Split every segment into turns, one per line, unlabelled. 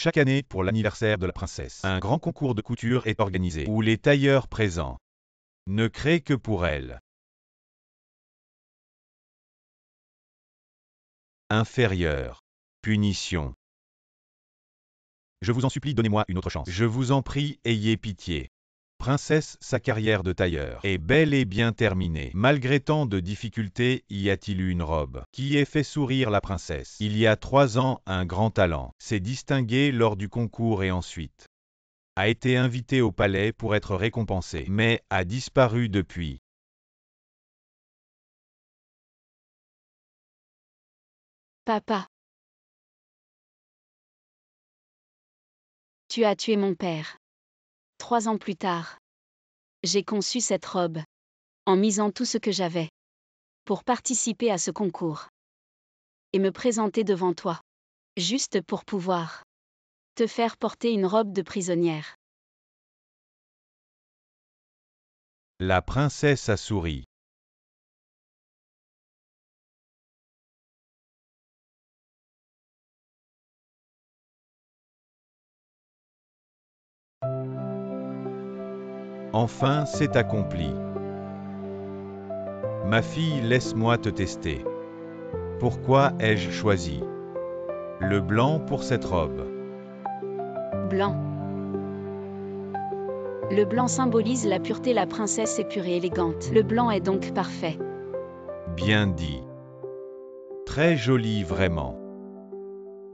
Chaque année, pour l'anniversaire de la princesse, un grand concours de couture est organisé, où les tailleurs présents ne créent que pour elle. Inférieur. Punition. Je vous en supplie, donnez-moi une autre chance. Je vous en prie, ayez pitié. Princesse, sa carrière de tailleur est bel et bien terminée. Malgré tant de difficultés, y a-t-il eu une robe qui ait fait sourire la princesse? Il y a 3 ans, un grand talent s'est distingué lors du concours et ensuite a été invité au palais pour être récompensé, mais a disparu depuis.
Papa. Tu as tué mon père. 3 ans plus tard. J'ai conçu cette robe. En misant tout ce que j'avais. Pour participer à ce concours. Et me présenter devant toi. Juste pour pouvoir. Te faire porter une robe de prisonnière.
La princesse a souri. Enfin, c'est accompli. Ma fille, laisse-moi te tester. Pourquoi ai-je choisi le blanc pour cette robe?
Blanc. Le blanc symbolise la pureté, la princesse est pure et élégante. Le blanc est donc parfait.
Bien dit. Très joli vraiment.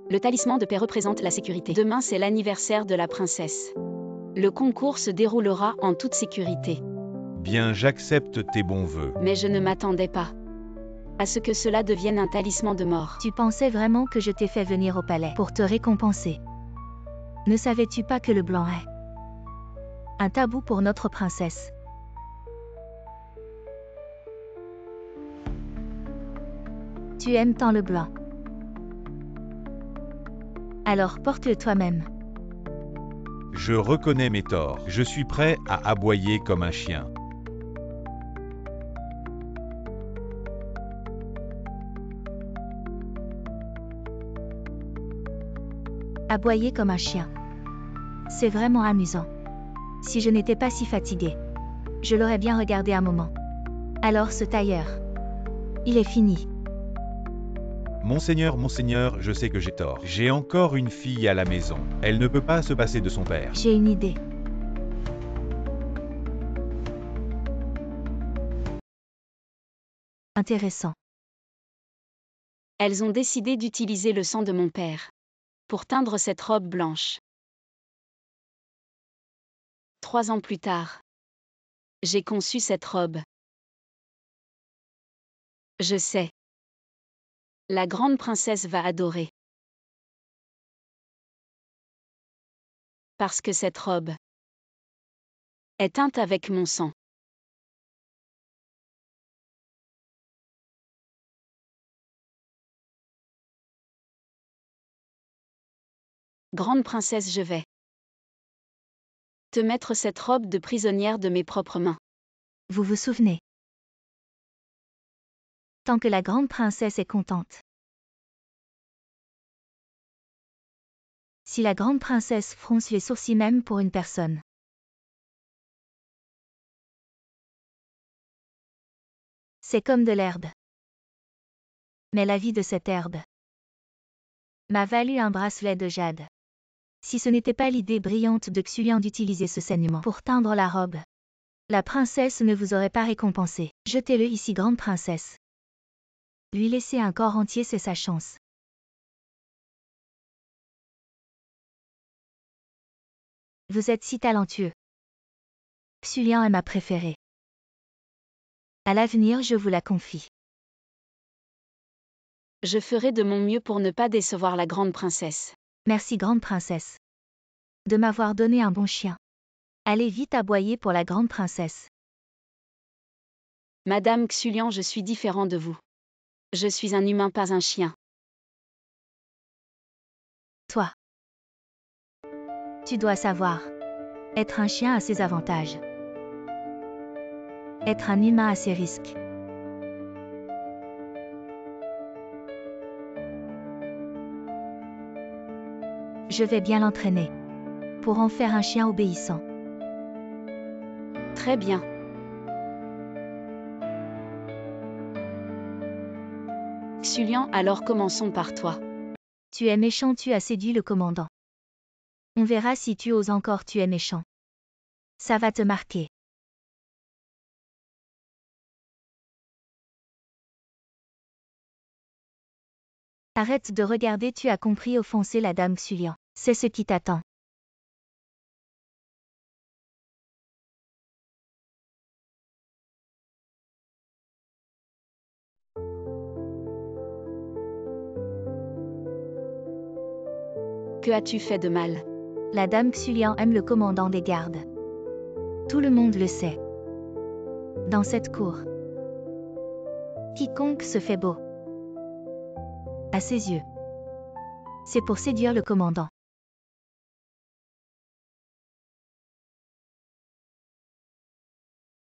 Le talisman de paix représente la sécurité. Demain c'est l'anniversaire de la princesse. Le concours se déroulera en toute sécurité.
Bien, j'accepte tes bons vœux.
Mais je ne m'attendais pas à ce que cela devienne un talisman de mort.
Tu pensais vraiment que je t'ai fait venir au palais pour te récompenser? Ne savais-tu pas que le blanc est un tabou pour notre princesse? Tu aimes tant le blanc. Alors porte-le toi-même.
Je reconnais mes torts. Je suis prêt à aboyer comme un chien.
Aboyer comme un chien. C'est vraiment amusant. Si je n'étais pas si fatiguée, je l'aurais bien regardé un moment. Alors ce tailleur, il est fini.
Monseigneur, monseigneur, je sais que j'ai tort. J'ai encore une fille à la maison. Elle ne peut pas se passer de son père.
J'ai une idée. Intéressant.
Elles ont décidé d'utiliser le sang de mon père pour teindre cette robe blanche. 3 ans plus tard. J'ai conçu cette robe. Je sais. La grande princesse va adorer. Parce que cette robe est teinte avec mon sang. Grande princesse, je vais te mettre cette robe de prisonnière de mes propres mains.
Vous vous souvenez? Tant que la grande princesse est contente. Si la grande princesse fronce les sourcils même pour une personne. C'est comme de l'herbe. Mais la vie de cette herbe m'a valu un bracelet de jade. Si ce n'était pas l'idée brillante de Xulian d'utiliser ce saignement pour teindre la robe, la princesse ne vous aurait pas récompensé. Jetez-le ici, grande princesse. Lui laisser un corps entier, c'est sa chance. Vous êtes si talentueux. Xulian est ma préférée. À l'avenir, je vous la confie.
Je ferai de mon mieux pour ne pas décevoir la grande princesse.
Merci, grande princesse, de m'avoir donné un bon chien. Allez vite aboyer pour la grande princesse.
Madame Xulian, je suis différent de vous. Je suis un humain, pas un chien.
Toi. Tu dois savoir. Être un chien a ses avantages. Être un humain a ses risques. Je vais bien l'entraîner. Pour en faire un chien obéissant.
Très bien. Xulien, alors commençons par toi.
Tu es méchant, tu as séduit le commandant. On verra si tu oses encore, tu es méchant. Ça va te marquer. Arrête de regarder, tu as compris, offenser la dame Xulien. C'est ce qui t'attend.
Que as-tu fait de mal?
La dame Xulien aime le commandant des gardes. Tout le monde le sait. Dans cette cour, quiconque se fait beau à ses yeux, c'est pour séduire le commandant.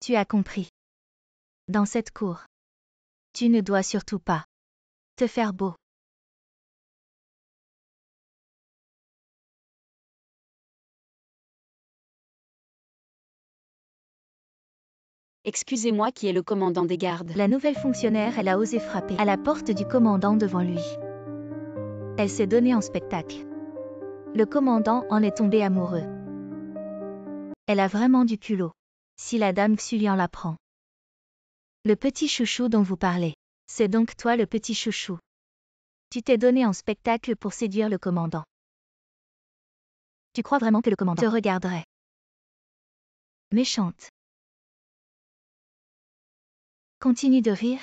Tu as compris. Dans cette cour, tu ne dois surtout pas te faire beau.
Excusez-moi, qui est le commandant des gardes?
La nouvelle fonctionnaire, elle a osé frapper à la porte du commandant devant lui. Elle s'est donnée en spectacle. Le commandant en est tombé amoureux. Elle a vraiment du culot. Si la dame Xulien l'apprend. Le petit chouchou dont vous parlez. C'est donc toi le petit chouchou. Tu t'es donné en spectacle pour séduire le commandant. Tu crois vraiment que le commandant te regarderait? Méchante. Continue de rire.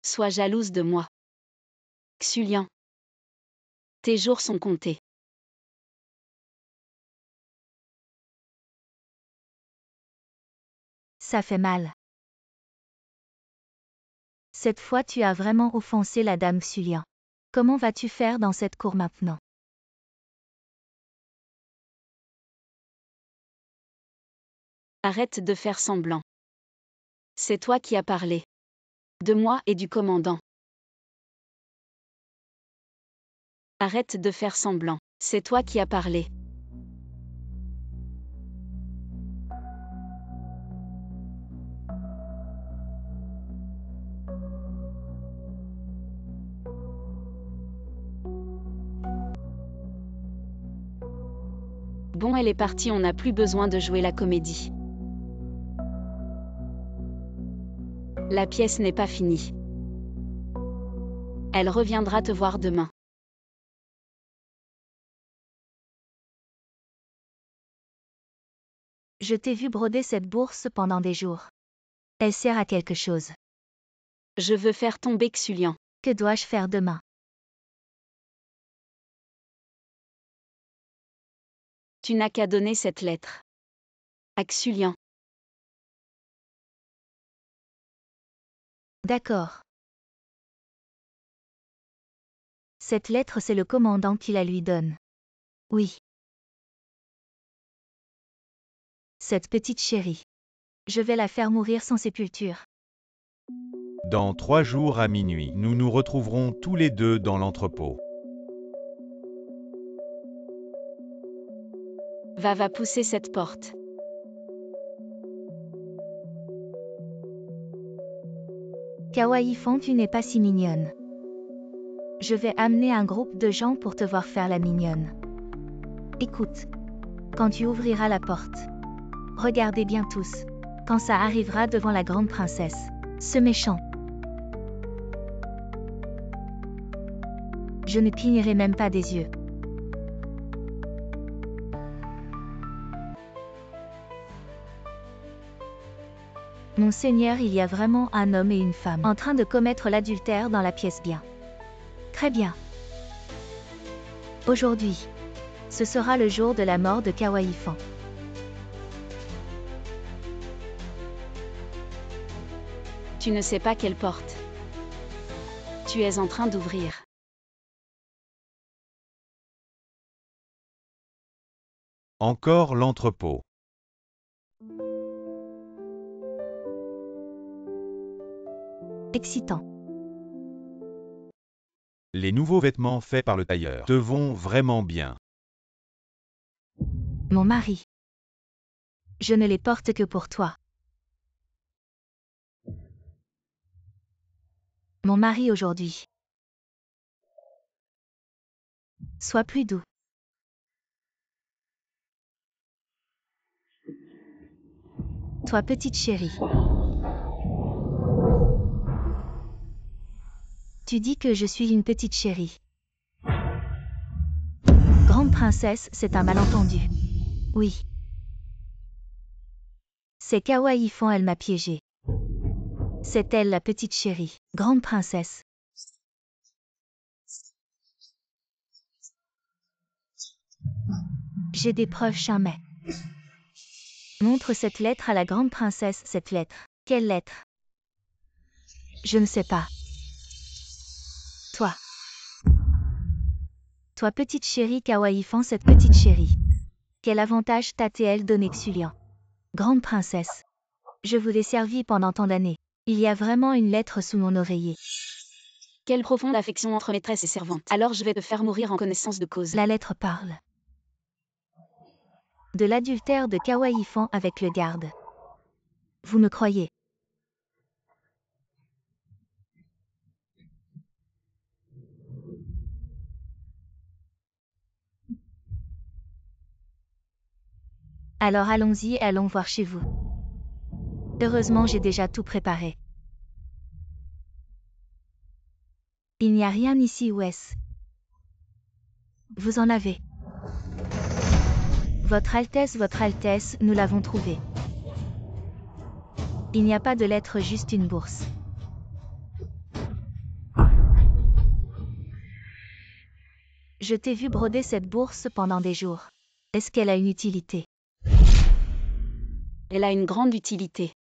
Sois jalouse de moi. Xulien. Tes jours sont comptés.
Ça fait mal. Cette fois tu as vraiment offensé la dame Xulien. Comment vas-tu faire dans cette cour maintenant?
Arrête de faire semblant. C'est toi qui as parlé. De moi et du commandant. Arrête de faire semblant. C'est toi qui as parlé. Bon, elle est partie, on n'a plus besoin de jouer la comédie. La pièce n'est pas finie. Elle reviendra te voir demain.
Je t'ai vu broder cette bourse pendant des jours. Elle sert à quelque chose.
Je veux faire tomber Xulien.
Que dois-je faire demain?
Tu n'as qu'à donner cette lettre à Xulien.
D'accord. Cette lettre, c'est le commandant qui la lui donne. Oui. Cette petite chérie. Je vais la faire mourir sans sépulture.
Dans 3 jours à minuit, nous nous retrouverons tous les deux dans l'entrepôt.
Va pousser cette porte.
Kawaii Fan, tu n'es pas si mignonne. Je vais amener un groupe de gens pour te voir faire la mignonne. Écoute. Quand tu ouvriras la porte. Regardez bien tous. Quand ça arrivera devant la grande princesse. Ce méchant. Je ne clignerai même pas des yeux. Mon Seigneur, il y a vraiment un homme et une femme en train de commettre l'adultère dans la pièce bien. Très bien. Aujourd'hui, ce sera le jour de la mort de Kawaii Fan.
Tu ne sais pas quelle porte tu es en train d'ouvrir.
Encore l'entrepôt.
Excitant.
Les nouveaux vêtements faits par le tailleur te vont vraiment bien.
Mon mari. Je ne les porte que pour toi. Mon mari aujourd'hui. Sois plus doux. Toi petite chérie. Tu dis que je suis une petite chérie. Grande princesse, c'est un malentendu. Oui. C'est Kawaii Fan, elle m'a piégée. C'est elle la petite chérie. Grande princesse. J'ai des preuves jamais. Montre cette lettre à la grande princesse, cette lettre. Quelle lettre? Je ne sais pas. Toi. Toi petite chérie Kawaii Fan, cette petite chérie. Quel avantage t'a-t-elle donné Xulian? Grande princesse. Je vous ai servi pendant tant d'années. Il y a vraiment une lettre sous mon oreiller.
Quelle profonde affection entre maîtresse et servante. Alors je vais te faire mourir en connaissance de cause.
La lettre parle de l'adultère de Kawaii Fan avec le garde. Vous me croyez? Alors allons-y, allons voir chez vous. Heureusement, j'ai déjà tout préparé. Il n'y a rien ici, Wes. Vous en avez. Votre Altesse, nous l'avons trouvé. Il n'y a pas de lettre, juste une bourse. Je t'ai vu broder cette bourse pendant des jours. Est-ce qu'elle a une utilité?
Elle a une grande utilité.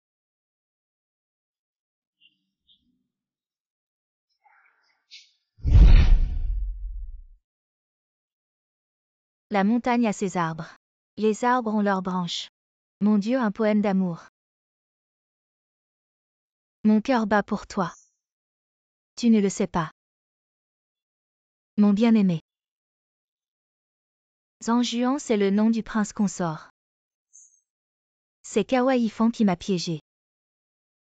La montagne a ses arbres. Les arbres ont leurs branches. Mon Dieu, un poème d'amour. Mon cœur bat pour toi. Tu ne le sais pas. Mon bien-aimé. Zhang, c'est le nom du prince consort. C'est Kawaii Fan qui m'a piégé.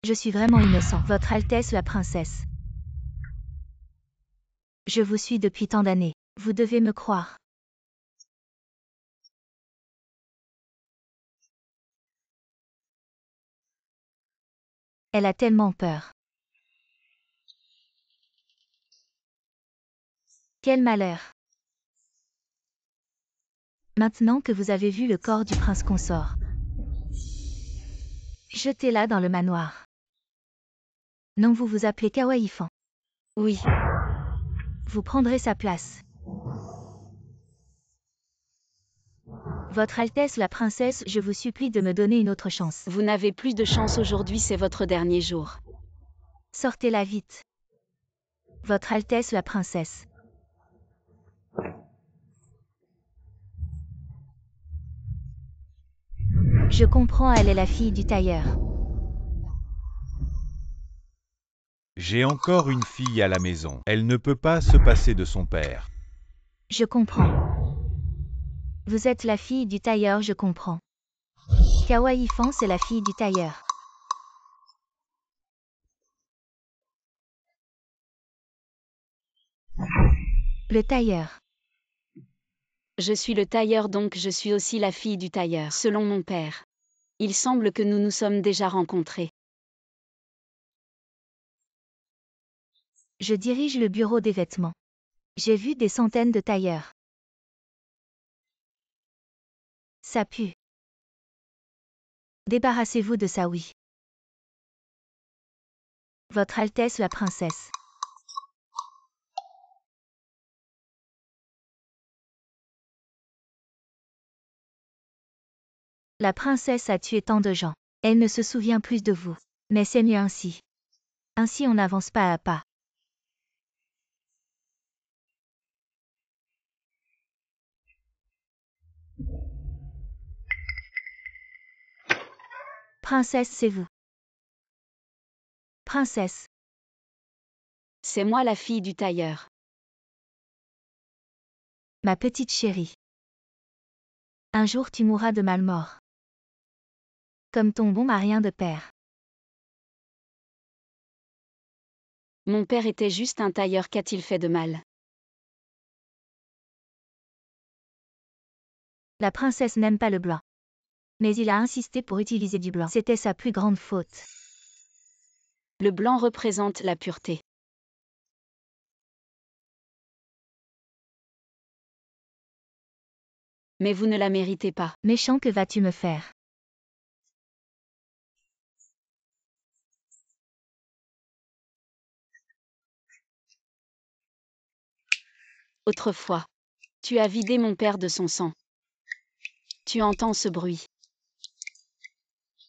Je suis vraiment innocent, Votre Altesse la princesse. Je vous suis depuis tant d'années. Vous devez me croire. Elle a tellement peur. Quel malheur. Maintenant que vous avez vu le corps du prince consort, jetez-la dans le manoir. Non, vous vous appelez Kawaii Fan.
Oui.
Vous prendrez sa place. Votre Altesse la princesse, je vous supplie de me donner une autre chance.
Vous n'avez plus de chance aujourd'hui, c'est votre dernier jour.
Sortez-la vite. Votre Altesse la princesse. Je comprends, elle est la fille du tailleur.
J'ai encore une fille à la maison. Elle ne peut pas se passer de son père.
Je comprends. Vous êtes la fille du tailleur, je comprends. Kawaii Fan, c'est la fille du tailleur. Le tailleur.
Je suis le tailleur, donc je suis aussi la fille du tailleur, selon mon père. Il semble que nous nous sommes déjà rencontrés.
Je dirige le bureau des vêtements. J'ai vu des centaines de tailleurs. Ça pue. Débarrassez-vous de ça, oui. Votre Altesse la princesse. La princesse a tué tant de gens. Elle ne se souvient plus de vous. Mais c'est mieux ainsi. Ainsi on avance pas à pas. Princesse, c'est vous. Princesse.
C'est moi la fille du tailleur.
Ma petite chérie. Un jour tu mourras de malmort. Comme ton bon marien de père.
Mon père était juste un tailleur, qu'a-t-il fait de mal?
La princesse n'aime pas le blanc. Mais il a insisté pour utiliser du blanc. C'était sa plus grande faute.
Le blanc représente la pureté. Mais vous ne la méritez pas.
Méchant, que vas-tu me faire?
Autrefois, tu as vidé mon père de son sang. Tu entends ce bruit?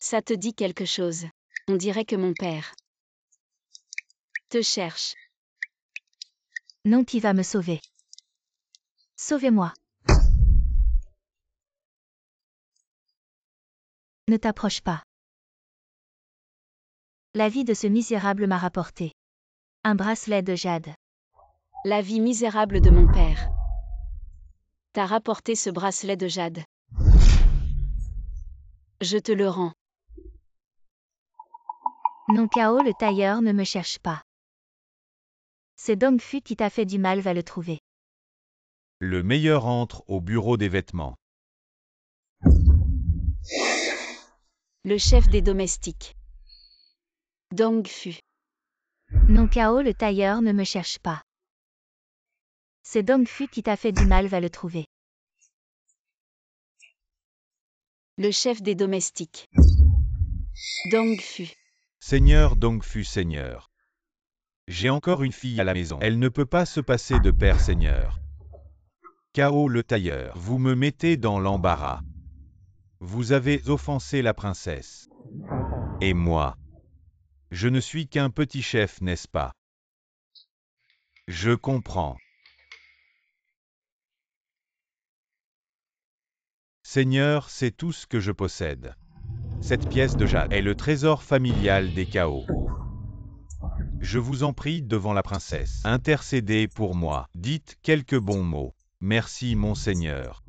Ça te dit quelque chose? On dirait que mon père te cherche.
Non, qui va me sauver? Sauvez-moi. Ne t'approche pas. La vie de ce misérable m'a rapporté un bracelet de jade.
La vie misérable de mon père t'a rapporté ce bracelet de jade. Je te le rends.
Non, Cao le tailleur ne me cherche pas. C'est Dongfu qui t'a fait du mal, va le trouver.
Le meilleur entre au bureau des vêtements.
Le chef des domestiques. Dongfu.
Non, Cao le tailleur ne me cherche pas. C'est Dongfu qui t'a fait du mal, va le trouver.
Le chef des domestiques. Dongfu.
Seigneur Dongfu Seigneur. J'ai encore une fille à la maison. Elle ne peut pas se passer de père Seigneur. Cao le tailleur, vous me mettez dans l'embarras. Vous avez offensé la princesse. Et moi? Je ne suis qu'un petit chef, n'est-ce pas? Je comprends. Seigneur, c'est tout ce que je possède. Cette pièce de jade est le trésor familial des Cao. Je vous en prie devant la princesse, intercédez pour moi, dites quelques bons mots. Merci Monseigneur.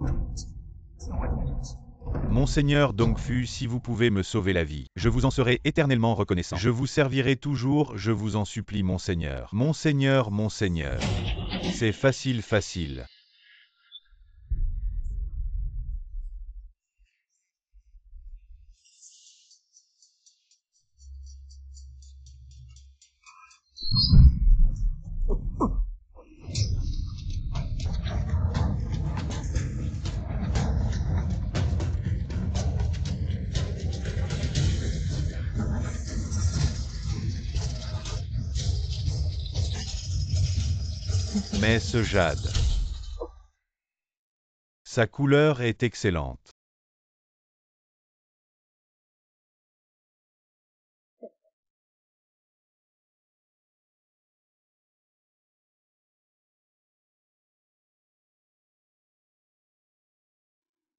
Monseigneur Dongfu, si vous pouvez me sauver la vie, je vous en serai éternellement reconnaissant. Je vous servirai toujours, je vous en supplie Monseigneur. Monseigneur, Monseigneur. C'est facile, facile. Mais ce jade, sa couleur est excellente.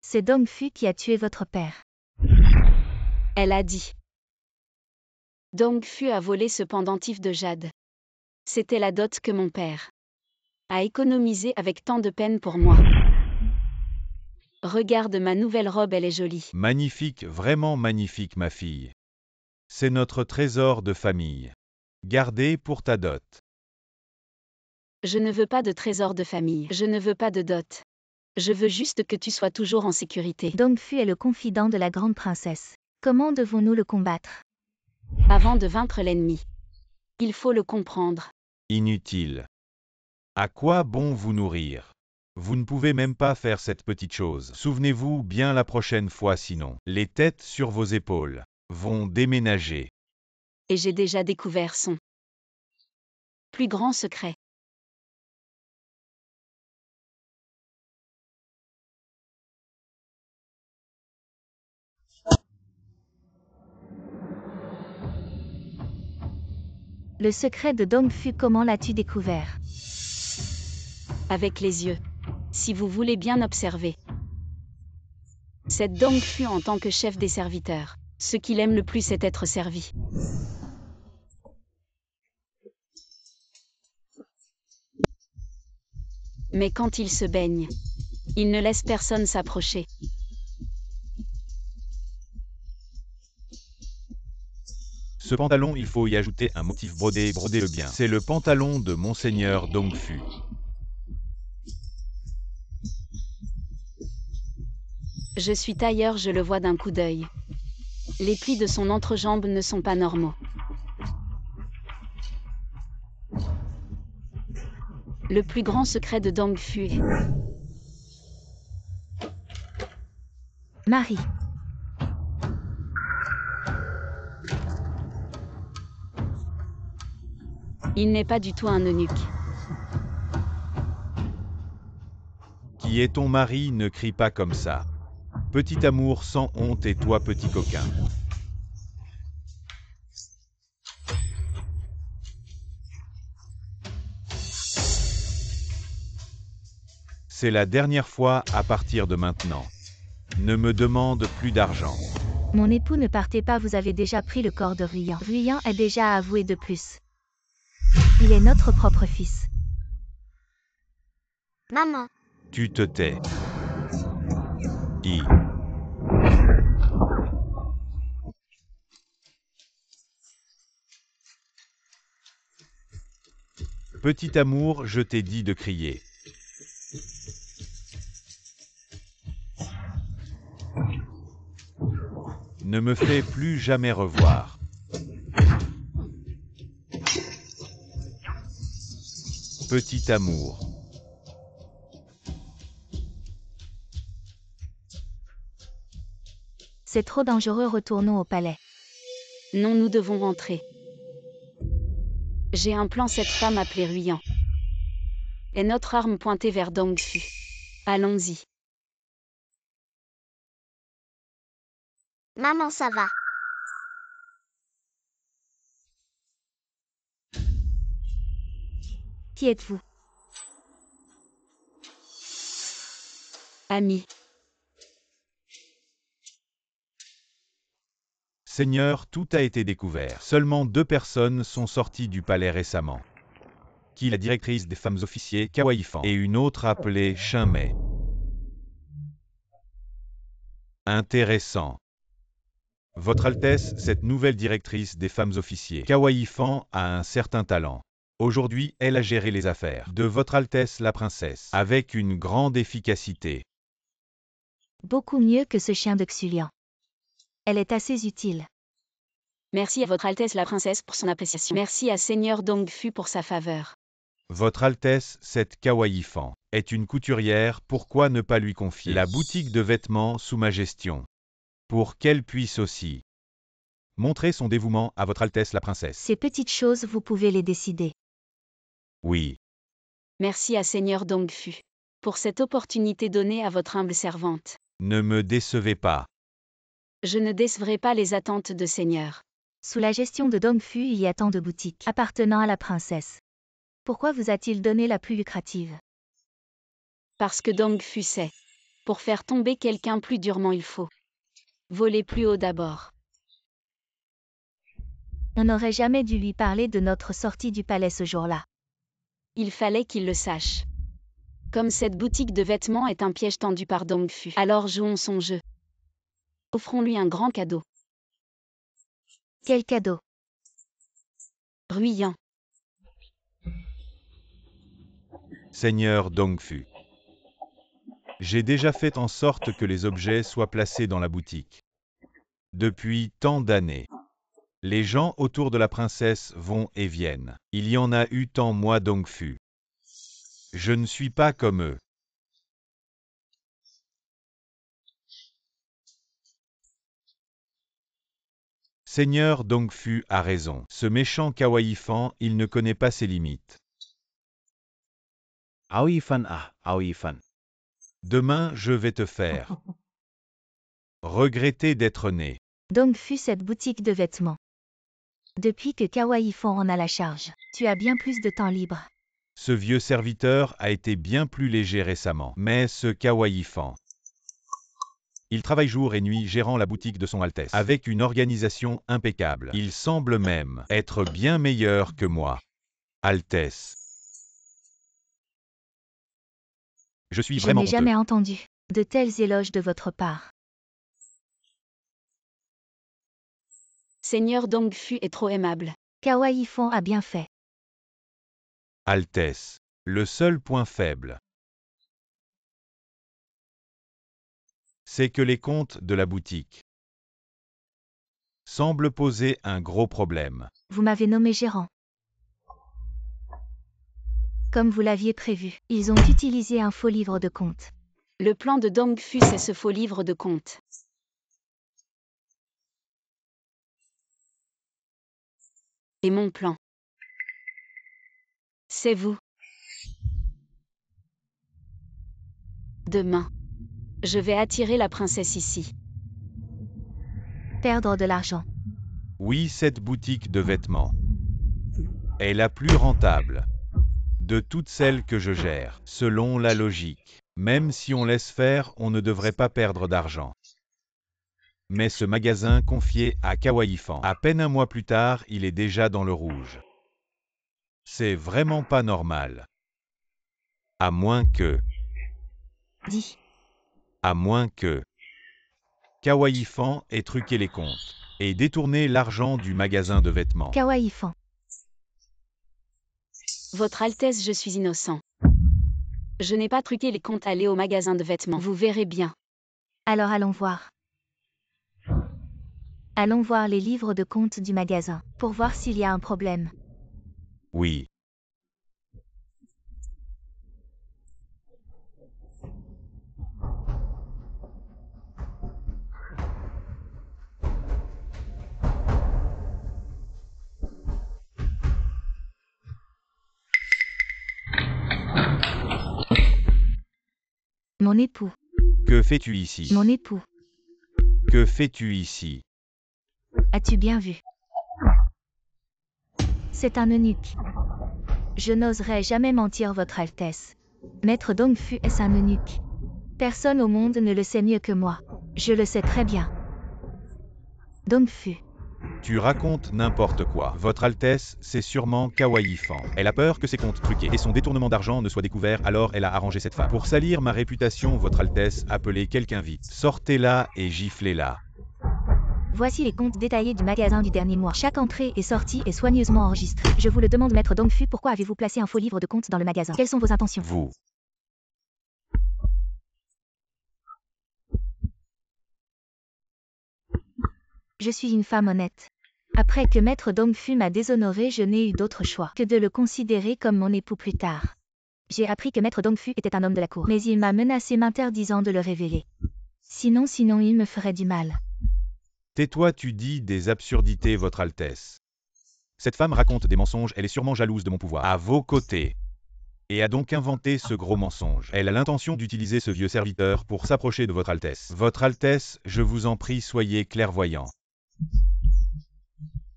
C'est Dongfu qui a tué votre père.
Elle a dit. Dongfu a volé ce pendentif de jade. C'était la dot que mon père a économisée avec tant de peine pour moi. Regarde ma nouvelle robe, elle est jolie.
Magnifique, vraiment magnifique ma fille. C'est notre trésor de famille. Gardez pour ta dot.
Je ne veux pas de trésor de famille. Je ne veux pas de dot. Je veux juste que tu sois toujours en sécurité.
Dongfu est le confident de la grande princesse. Comment devons-nous le combattre?
Avant de vaincre l'ennemi, il faut le comprendre.
Inutile. À quoi bon vous nourrir? Vous ne pouvez même pas faire cette petite chose. Souvenez-vous bien la prochaine fois sinon. Les têtes sur vos épaules vont déménager.
Et j'ai déjà découvert son plus grand secret.
Le secret de Dongfu, comment l'as-tu découvert?
Avec les yeux. Si vous voulez bien observer. C'est Dongfu en tant que chef des serviteurs. Ce qu'il aime le plus, c'est être servi. Mais quand il se baigne, il ne laisse personne s'approcher.
Ce pantalon, il faut y ajouter un motif brodé, brodez-le bien. C'est le pantalon de Monseigneur Dongfu.
Je suis tailleur, je le vois d'un coup d'œil. Les plis de son entrejambe ne sont pas normaux. Le plus grand secret de Dongfu est...
Marie.
Il n'est pas du tout un eunuque.
Qui est ton mari, ne crie pas comme ça. Petit amour sans honte et toi petit coquin. C'est la dernière fois à partir de maintenant. Ne me demande plus d'argent.
Mon époux, ne partez pas, vous avez déjà pris le corps de Ruyan. Ruyan est déjà avoué de plus. Il est notre propre fils.
Maman.
Tu te tais. Petit amour, je t'ai dit de crier. Ne me fais plus jamais revoir. Petit amour.
C'est trop dangereux, retournons au palais.
Non, nous devons rentrer. J'ai un plan, cette femme appelée Ruyan est notre arme pointée vers Dongfu. Allons-y.
Maman, ça va.
Qui êtes-vous?
Ami.
Seigneur, tout a été découvert. Seulement 2 personnes sont sorties du palais récemment. Qui la directrice des femmes officiers, Kawaii Fan, et une autre appelée Shinmei. Intéressant. Votre Altesse, cette nouvelle directrice des femmes officiers, Kawaii Fan, a un certain talent. Aujourd'hui, elle a géré les affaires de Votre Altesse la princesse, avec une grande efficacité.
Beaucoup mieux que ce chien de Xulian. Elle est assez utile.
Merci à Votre Altesse la princesse pour son appréciation. Merci à Seigneur Dongfu pour sa faveur.
Votre Altesse, cette Kawaii Fan, est une couturière, pourquoi ne pas lui confier la boutique de vêtements sous ma gestion? Pour qu'elle puisse aussi montrer son dévouement à Votre Altesse la princesse.
Ces petites choses, vous pouvez les décider.
Oui.
Merci à Seigneur Dongfu pour cette opportunité donnée à votre humble servante.
Ne me décevez pas.
Je ne décevrai pas les attentes de Seigneur.
Sous la gestion de Dongfu, il y a tant de boutiques appartenant à la princesse. Pourquoi vous a-t-il donné la plus lucrative?
Parce que Dongfu sait. Pour faire tomber quelqu'un plus durement, il faut voler plus haut d'abord.
On n'aurait jamais dû lui parler de notre sortie du palais ce jour-là.
Il fallait qu'il le sache. Comme cette boutique de vêtements est un piège tendu par Dongfu, alors jouons son jeu. Offrons-lui un grand cadeau.
Quel cadeau?
Ruyan.
Seigneur Dongfu. J'ai déjà fait en sorte que les objets soient placés dans la boutique. Depuis tant d'années. Les gens autour de la princesse vont et viennent. Il y en a eu tant, moi Dongfu. Je ne suis pas comme eux. Seigneur Dongfu a raison. Ce méchant Kawaii Fan, il ne connaît pas ses limites.
Aoi Fan Aoi Fan.
Demain, je vais te faire regretter d'être né.
Dongfu, cette boutique de vêtements. Depuis que Kawaii Fan en a la charge, tu as bien plus de temps libre.
Ce vieux serviteur a été bien plus léger récemment. Mais ce Kawaii Fan, il travaille jour et nuit gérant la boutique de son Altesse, avec une organisation impeccable. Il semble même être bien meilleur que moi. Altesse. Je suis
Je
vraiment
n'ai
honteux.
jamais entendu de tels éloges de votre part.
Seigneur Dongfu est trop aimable.
Kawaii Fan a bien fait.
Altesse. Le seul point faible, c'est que les comptes de la boutique semblent poser un gros problème.
Vous m'avez nommé gérant. Comme vous l'aviez prévu, ils ont utilisé un faux livre de compte.
Le plan de Dongfu, c'est ce faux livre de compte. Et mon plan, c'est vous. Demain, je vais attirer la princesse ici.
Perdre de l'argent.
Oui, cette boutique de vêtements est la plus rentable de toutes celles que je gère, selon la logique. Même si on laisse faire, on ne devrait pas perdre d'argent. Mais ce magasin confié à Kawaii Fan, à peine un mois plus tard, il est déjà dans le rouge. C'est vraiment pas normal. À moins que Kawaii Fan ait truqué les comptes et détourné l'argent du magasin de vêtements.
Kawaii Fan.
Votre Altesse, je suis innocent. Je n'ai pas truqué les comptes, allez au magasin de vêtements. Vous verrez bien.
Alors allons voir. Allons voir les livres de compte du magasin, pour voir s'il y a un problème.
Oui.
Mon époux.
Que fais-tu ici?
Mon époux.
Que fais-tu ici?
As-tu bien vu? C'est un eunuque. Je n'oserais jamais mentir, Votre Altesse. Maître Dongfu est un eunuque. Personne au monde ne le sait mieux que moi. Je le sais très bien. Dongfu.
Tu racontes n'importe quoi. Votre Altesse, c'est sûrement Kawaii Fan. Elle a peur que ses comptes truqués et son détournement d'argent ne soient découverts, alors elle a arrangé cette femme. Pour salir ma réputation, Votre Altesse, appelez quelqu'un vite. Sortez-la et giflez-la.
Voici les comptes détaillés du magasin du dernier mois. Chaque entrée et sortie est soigneusement enregistrée. Je vous le demande, Maître Dongfu, pourquoi avez-vous placé un faux livre de compte dans le magasin? Quelles sont vos intentions?
Vous.
Je suis une femme honnête. Après que Maître Dongfu m'a déshonoré, je n'ai eu d'autre choix que de le considérer comme mon époux plus tard. J'ai appris que Maître Dongfu était un homme de la cour, mais il m'a menacé m'interdisant de le révéler. Sinon, il me ferait du mal.
Tais-toi, tu dis des absurdités, Votre Altesse. Cette femme raconte des mensonges, elle est sûrement jalouse de mon pouvoir. À vos côtés. Et a donc inventé ce gros mensonge. Elle a l'intention d'utiliser ce vieux serviteur pour s'approcher de Votre Altesse. Votre Altesse, je vous en prie, soyez clairvoyant.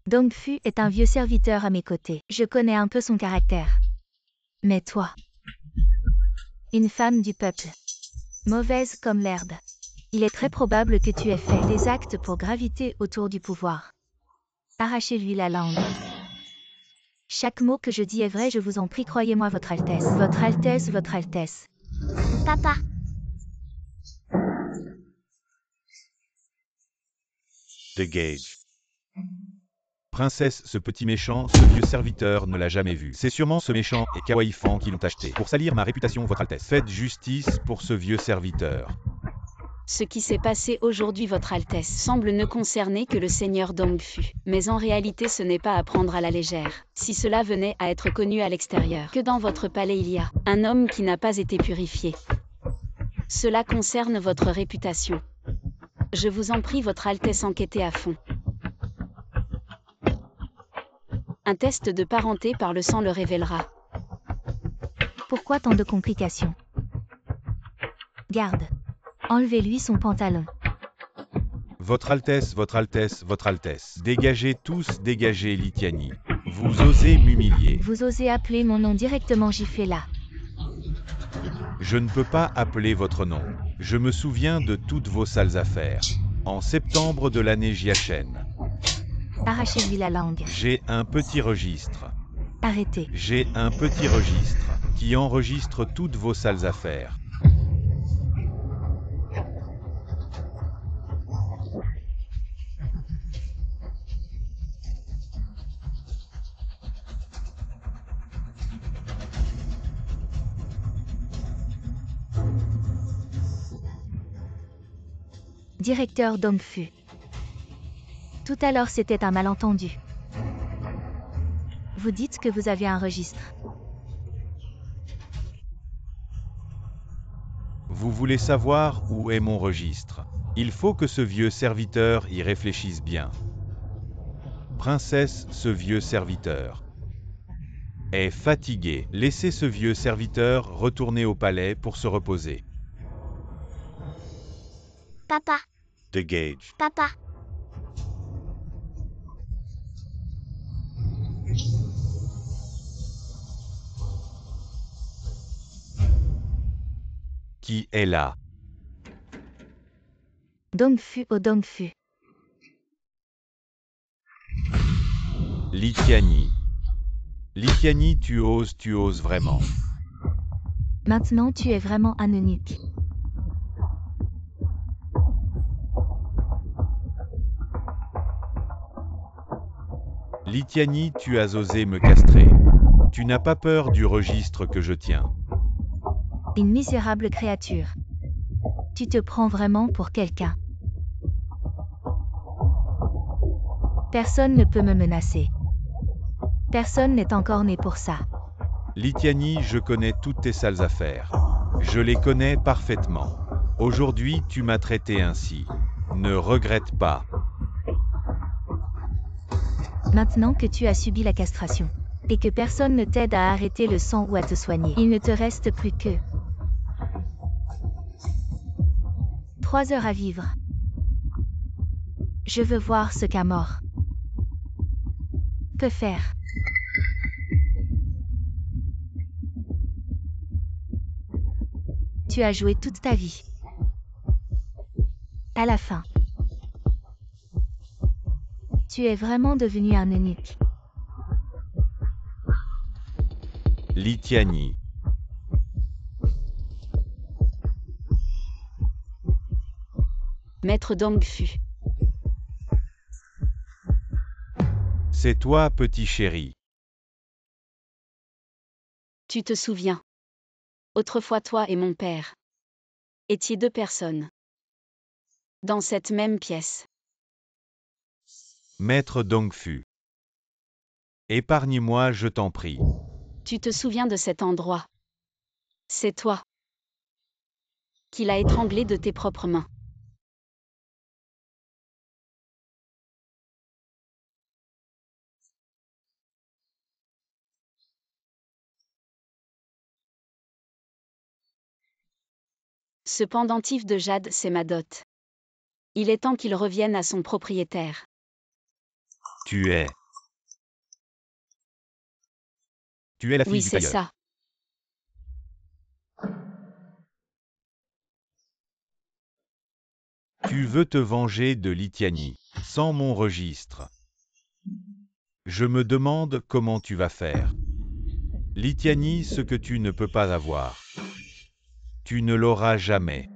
Dongfu est un vieux serviteur à mes côtés. Je connais un peu son caractère. Mais toi, une femme du peuple, mauvaise comme l'herbe, il est très probable que tu aies fait des actes pour graviter autour du pouvoir. Arrachez-lui la langue. Chaque mot que je dis est vrai, je vous en prie, croyez-moi, Votre Altesse. Votre Altesse, Votre Altesse. Papa.
Dégage. Princesse, ce petit méchant, ce vieux serviteur ne l'a jamais vu. C'est sûrement ce méchant et Kawaii Fan qui l'ont acheté. Pour salir ma réputation, Votre Altesse, faites justice pour ce vieux serviteur.
Ce qui s'est passé aujourd'hui, Votre Altesse, semble ne concerner que le seigneur Dongfu. Mais en réalité, ce n'est pas à prendre à la légère. Si cela venait à être connu à l'extérieur, que dans votre palais il y a un homme qui n'a pas été purifié. Cela concerne votre réputation. Je vous en prie, Votre Altesse, enquêtez à fond. Un test de parenté par le sang le révélera.
Pourquoi tant de complications? Garde. Enlevez-lui son pantalon.
Votre Altesse, Votre Altesse, Votre Altesse. Dégagez tous, dégagez Litiani. Vous osez m'humilier.
Vous osez appeler mon nom directement, giflez-la.
Je ne peux pas appeler votre nom. Je me souviens de toutes vos sales affaires. En septembre de l'année Jiachen.
Arrachez-lui la langue.
J'ai un petit registre.
Arrêtez.
J'ai un petit registre qui enregistre toutes vos sales affaires.
Directeur Dongfu. Tout à l'heure c'était un malentendu. Vous dites que vous avez un registre.
Vous voulez savoir où est mon registre? Il faut que ce vieux serviteur y réfléchisse bien. Princesse, ce vieux serviteur est fatigué. Laissez ce vieux serviteur retourner au palais pour se reposer.
Papa,
The Gage.
papa.
Qui est là?
Dongfu au Dongfu.
Litiani. Litiani, tu oses vraiment.
Maintenant tu es vraiment un eunuque.
Litiani, tu as osé me castrer. Tu n'as pas peur du registre que je tiens.
Une misérable créature. Tu te prends vraiment pour quelqu'un. Personne ne peut me menacer. Personne n'est encore né pour ça.
Litiani, je connais toutes tes sales affaires. Je les connais parfaitement. Aujourd'hui, tu m'as traité ainsi. Ne regrette pas.
Maintenant que tu as subi la castration, et que personne ne t'aide à arrêter le sang ou à te soigner, il ne te reste plus que 3 heures à vivre. Je veux voir ce qu'un mort peut faire. Tu as joué toute ta vie. À la fin, tu es vraiment devenu un eunuque.
Litiani.
Maître Dongfu.
C'est toi, petit chéri.
Tu te souviens. Autrefois toi et mon père étiez 2 personnes. Dans cette même pièce.
Maître Dongfu. Épargne-moi, je t'en prie.
Tu te souviens de cet endroit. C'est toi qui l'as étranglé de tes propres mains. Ce pendentif de jade, c'est ma dot. Il est temps qu'il revienne à son propriétaire.
Tu es la fille
Oui,
du
c'est
tailleur.
ça.
Tu veux te venger de Litiani, sans mon registre. Je me demande comment tu vas faire. Litiani, ce que tu ne peux pas avoir. Tu ne l'auras jamais.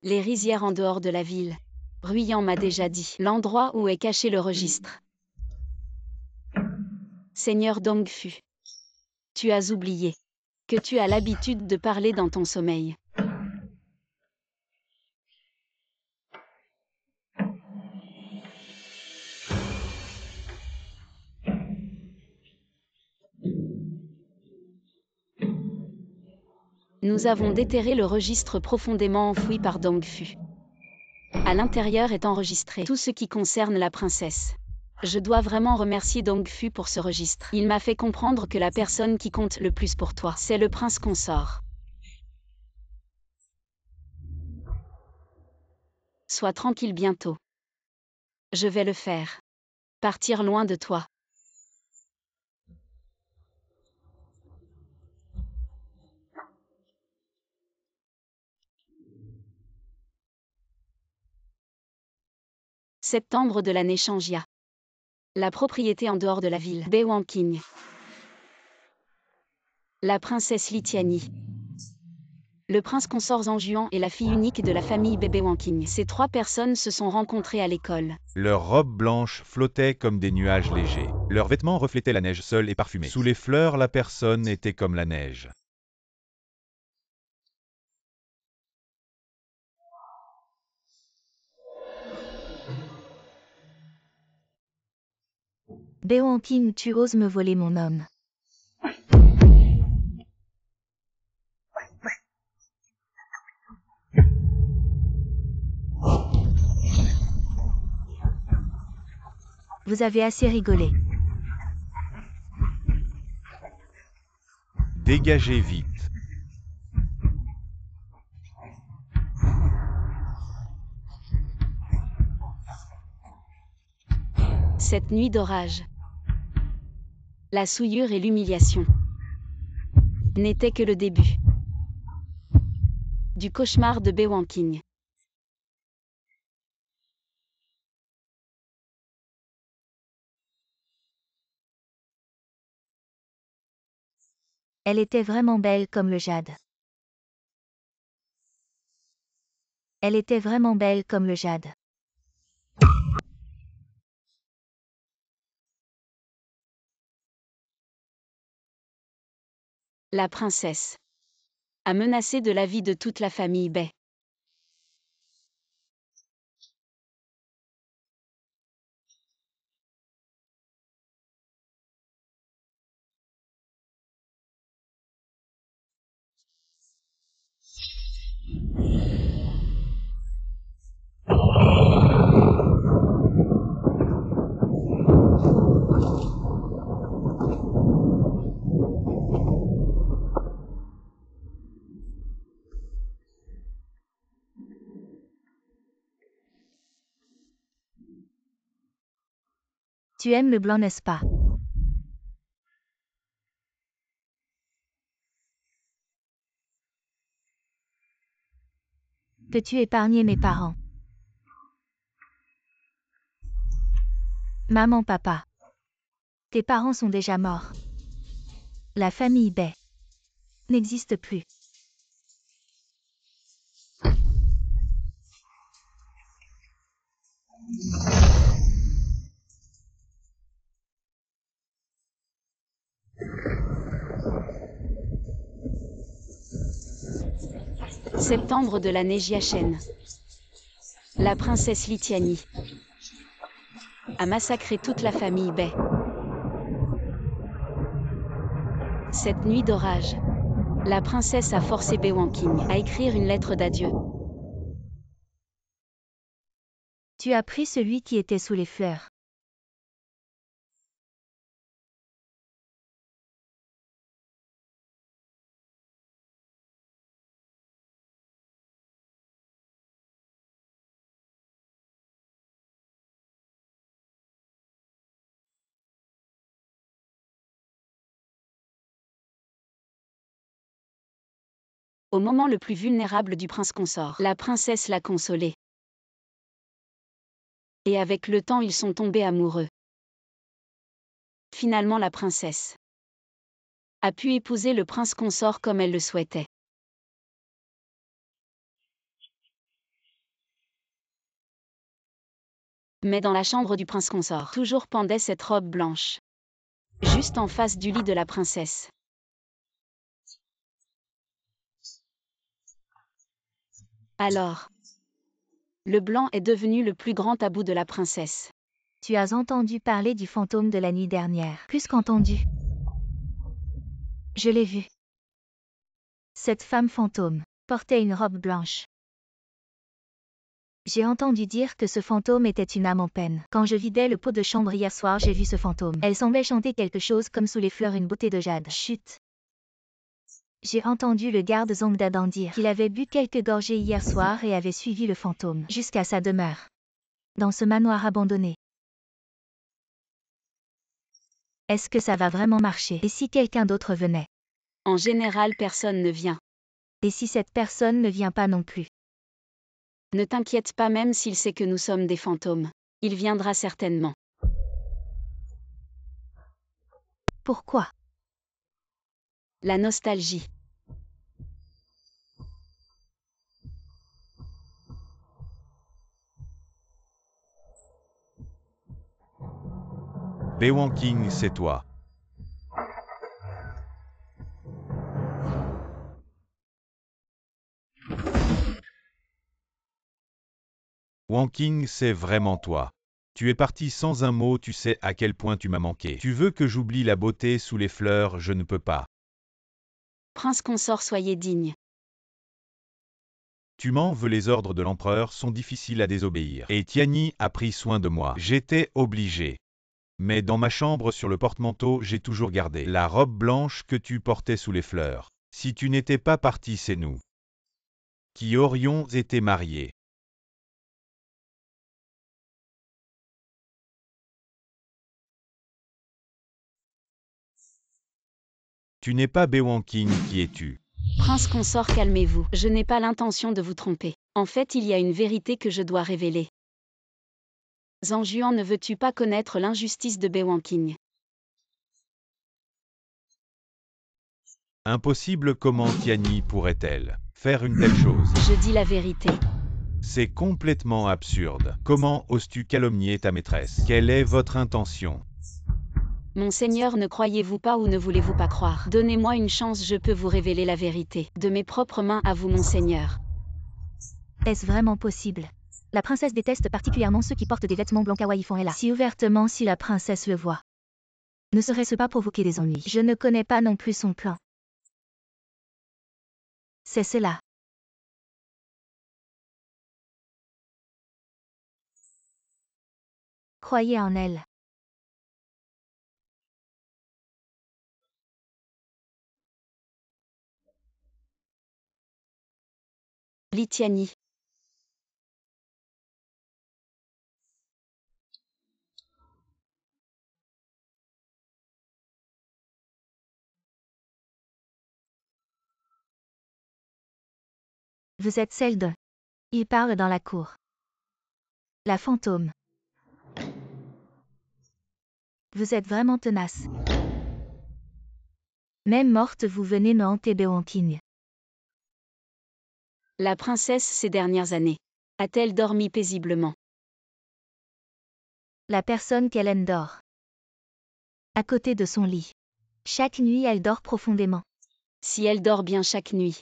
Les rizières en dehors de la ville. Ruyant m'a déjà dit l'endroit où est caché le registre. Seigneur Dongfu. Tu as oublié que tu as l'habitude de parler dans ton sommeil. Nous avons déterré le registre profondément enfoui par Dongfu. À l'intérieur est enregistré tout ce qui concerne la princesse. Je dois vraiment remercier Dongfu pour ce registre. Il m'a fait comprendre que la personne qui compte le plus pour toi, c'est le prince consort. Sois tranquille bientôt. Je vais le faire. Partir loin de toi. Septembre de l'année Changjia. La propriété en dehors de la ville, Baewangking. La princesse Litiani. Le prince consort Zhangjuan et la fille unique de la famille Baewangking. Ces 3 personnes se sont rencontrées à l'école.
Leurs robes blanches flottaient comme des nuages légers. Leurs vêtements reflétaient la neige seule et parfumée. Sous les fleurs, la personne était comme la neige.
Bewanking, tu oses me voler mon homme. Vous avez assez rigolé.
Dégagez vite.
Cette nuit d'orage, la souillure et l'humiliation n'étaient que le début du cauchemar de Bewanking.
Elle était vraiment belle comme le jade. Elle était vraiment belle comme le jade.
La princesse a menacé de la vie de toute la famille Bay.
Tu aimes le blanc, n'est-ce pas? Peux-tu épargner mes parents? Maman, papa. Tes parents sont déjà morts. La famille Bay n'existe plus.
Septembre de l'année Jiachen. La princesse Litiani a massacré toute la famille Bay. Cette nuit d'orage, la princesse a forcé Bewanking à écrire une lettre d'adieu.
Tu as pris celui qui était sous les fleurs.
Au moment le plus vulnérable du prince consort, la princesse l'a consolé. Et avec le temps ils sont tombés amoureux. Finalement la princesse a pu épouser le prince consort comme elle le souhaitait. Mais dans la chambre du prince consort, toujours pendait cette robe blanche, juste en face du lit de la princesse. Alors, le blanc est devenu le plus grand tabou de la princesse.
Tu as entendu parler du fantôme de la nuit dernière. Plus qu'entendu. Je l'ai vu. Cette femme fantôme portait une robe blanche. J'ai entendu dire que ce fantôme était une âme en peine. Quand je vidais le pot de chambre hier soir, j'ai vu ce fantôme. Elle semblait chanter quelque chose comme sous les fleurs, une beauté de jade. Chut. J'ai entendu le garde Zongdadan dire qu'il avait bu quelques gorgées hier soir et avait suivi le fantôme jusqu'à sa demeure. Dans ce manoir abandonné. Est-ce que ça va vraiment marcher? Et si quelqu'un d'autre venait?
En général, personne ne vient.
Et si cette personne ne vient pas non plus?
Ne t'inquiète pas, même s'il sait que nous sommes des fantômes. Il viendra certainement.
Pourquoi?
La nostalgie.
Bewanking, c'est toi. Wanking, c'est vraiment toi. Tu es parti sans un mot, tu sais à quel point tu m'as manqué. Tu veux que j'oublie la beauté sous les fleurs, je ne peux pas.
Prince consort, soyez digne.
Tu m'en veux, les ordres de l'empereur sont difficiles à désobéir. Et Tiani a pris soin de moi. J'étais obligé. Mais dans ma chambre sur le porte-manteau, j'ai toujours gardé la robe blanche que tu portais sous les fleurs. Si tu n'étais pas parti, c'est nous qui aurions été mariés. Tu n'es pas Bewanking, qui es-tu?
Prince consort, calmez-vous. Je n'ai pas l'intention de vous tromper. En fait, il y a une vérité que je dois révéler. Zhang ne veux-tu pas connaître l'injustice de Bewanking?
Impossible, comment Tiani pourrait-elle faire une telle chose?
Je dis la vérité.
C'est complètement absurde. Comment oses-tu calomnier ta maîtresse? Quelle est votre intention?
Monseigneur, ne croyez-vous pas ou ne voulez-vous pas croire? Donnez-moi une chance, je peux vous révéler la vérité. De mes propres mains à vous, monseigneur.
Est-ce vraiment possible? La princesse déteste particulièrement ceux qui portent des vêtements blancs kawaii font là. Si ouvertement, si la princesse le voit. Ne serait-ce pas provoquer des ennuis? Je ne connais pas non plus son plan. C'est cela. Croyez en elle.
Li Tiani.
Vous êtes celle de... Il parle dans la cour. La fantôme. Vous êtes vraiment tenace. Même morte, vous venez me hanter, Bewanking.
La princesse, ces dernières années, a-t-elle dormi paisiblement?
La personne qu'elle aime dort. À côté de son lit. Chaque nuit, elle dort profondément.
Si elle dort bien chaque nuit,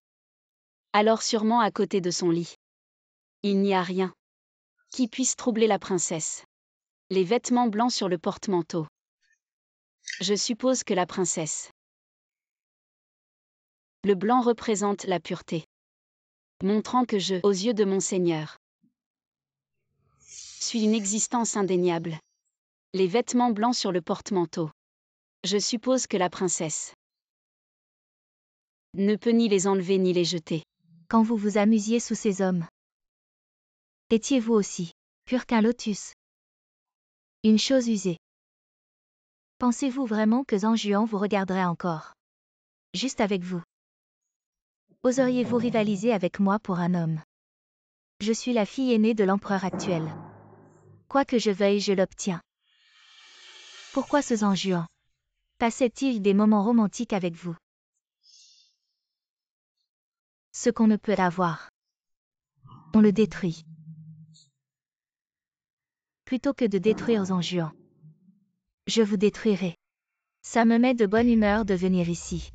alors sûrement à côté de son lit. Il n'y a rien qui puisse troubler la princesse. Les vêtements blancs sur le porte-manteau. Je suppose que la princesse. Le blanc représente la pureté, montrant que je, aux yeux de mon Seigneur, suis une existence indéniable. Les vêtements blancs sur le porte-manteau. Je suppose que la princesse ne peut ni les enlever ni les jeter.
Quand vous vous amusiez sous ces hommes. Étiez-vous aussi pur qu'un lotus? Une chose usée. Pensez-vous vraiment que Zhang vous regarderait encore? Juste avec vous. Oseriez-vous rivaliser avec moi pour un homme? Je suis la fille aînée de l'empereur actuel. Quoi que je veuille, je l'obtiens. Pourquoi ce Zhang passait-il des moments romantiques avec vous? Ce qu'on ne peut avoir, on le détruit. Plutôt que de détruire Zhang, je vous détruirai. Ça me met de bonne humeur de venir ici.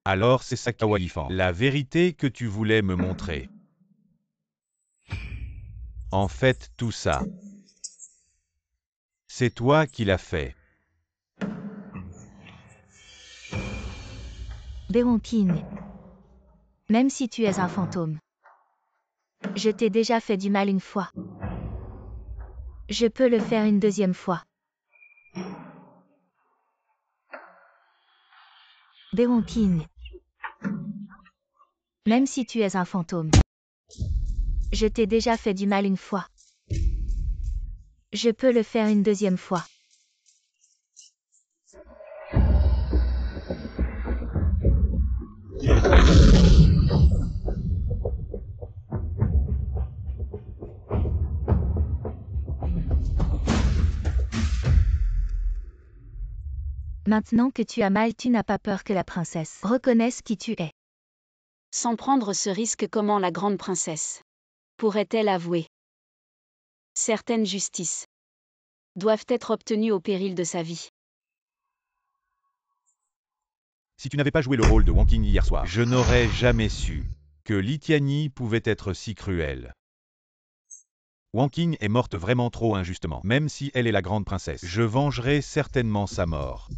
Alors c'est ça, kawaii fan. La vérité que tu voulais me montrer. En fait, tout ça, c'est toi qui l'as fait.
Bewanking. Même si tu es un fantôme. Je t'ai déjà fait du mal une fois. Je peux le faire une deuxième fois. Bewanking. Même si tu es un fantôme. Je t'ai déjà fait du mal une fois. Je peux le faire une deuxième fois. Maintenant que tu as mal, tu n'as pas peur que la princesse reconnaisse qui tu es.
Sans prendre ce risque, comment la grande princesse pourrait-elle avouer? Certaines justices doivent être obtenues au péril de sa vie.
Si tu n'avais pas joué le rôle de Wanking hier soir, je n'aurais jamais su que Li Tiani pouvait être si cruel. Wang Qing est morte vraiment trop injustement, même si elle est la grande princesse. Je vengerai certainement sa mort.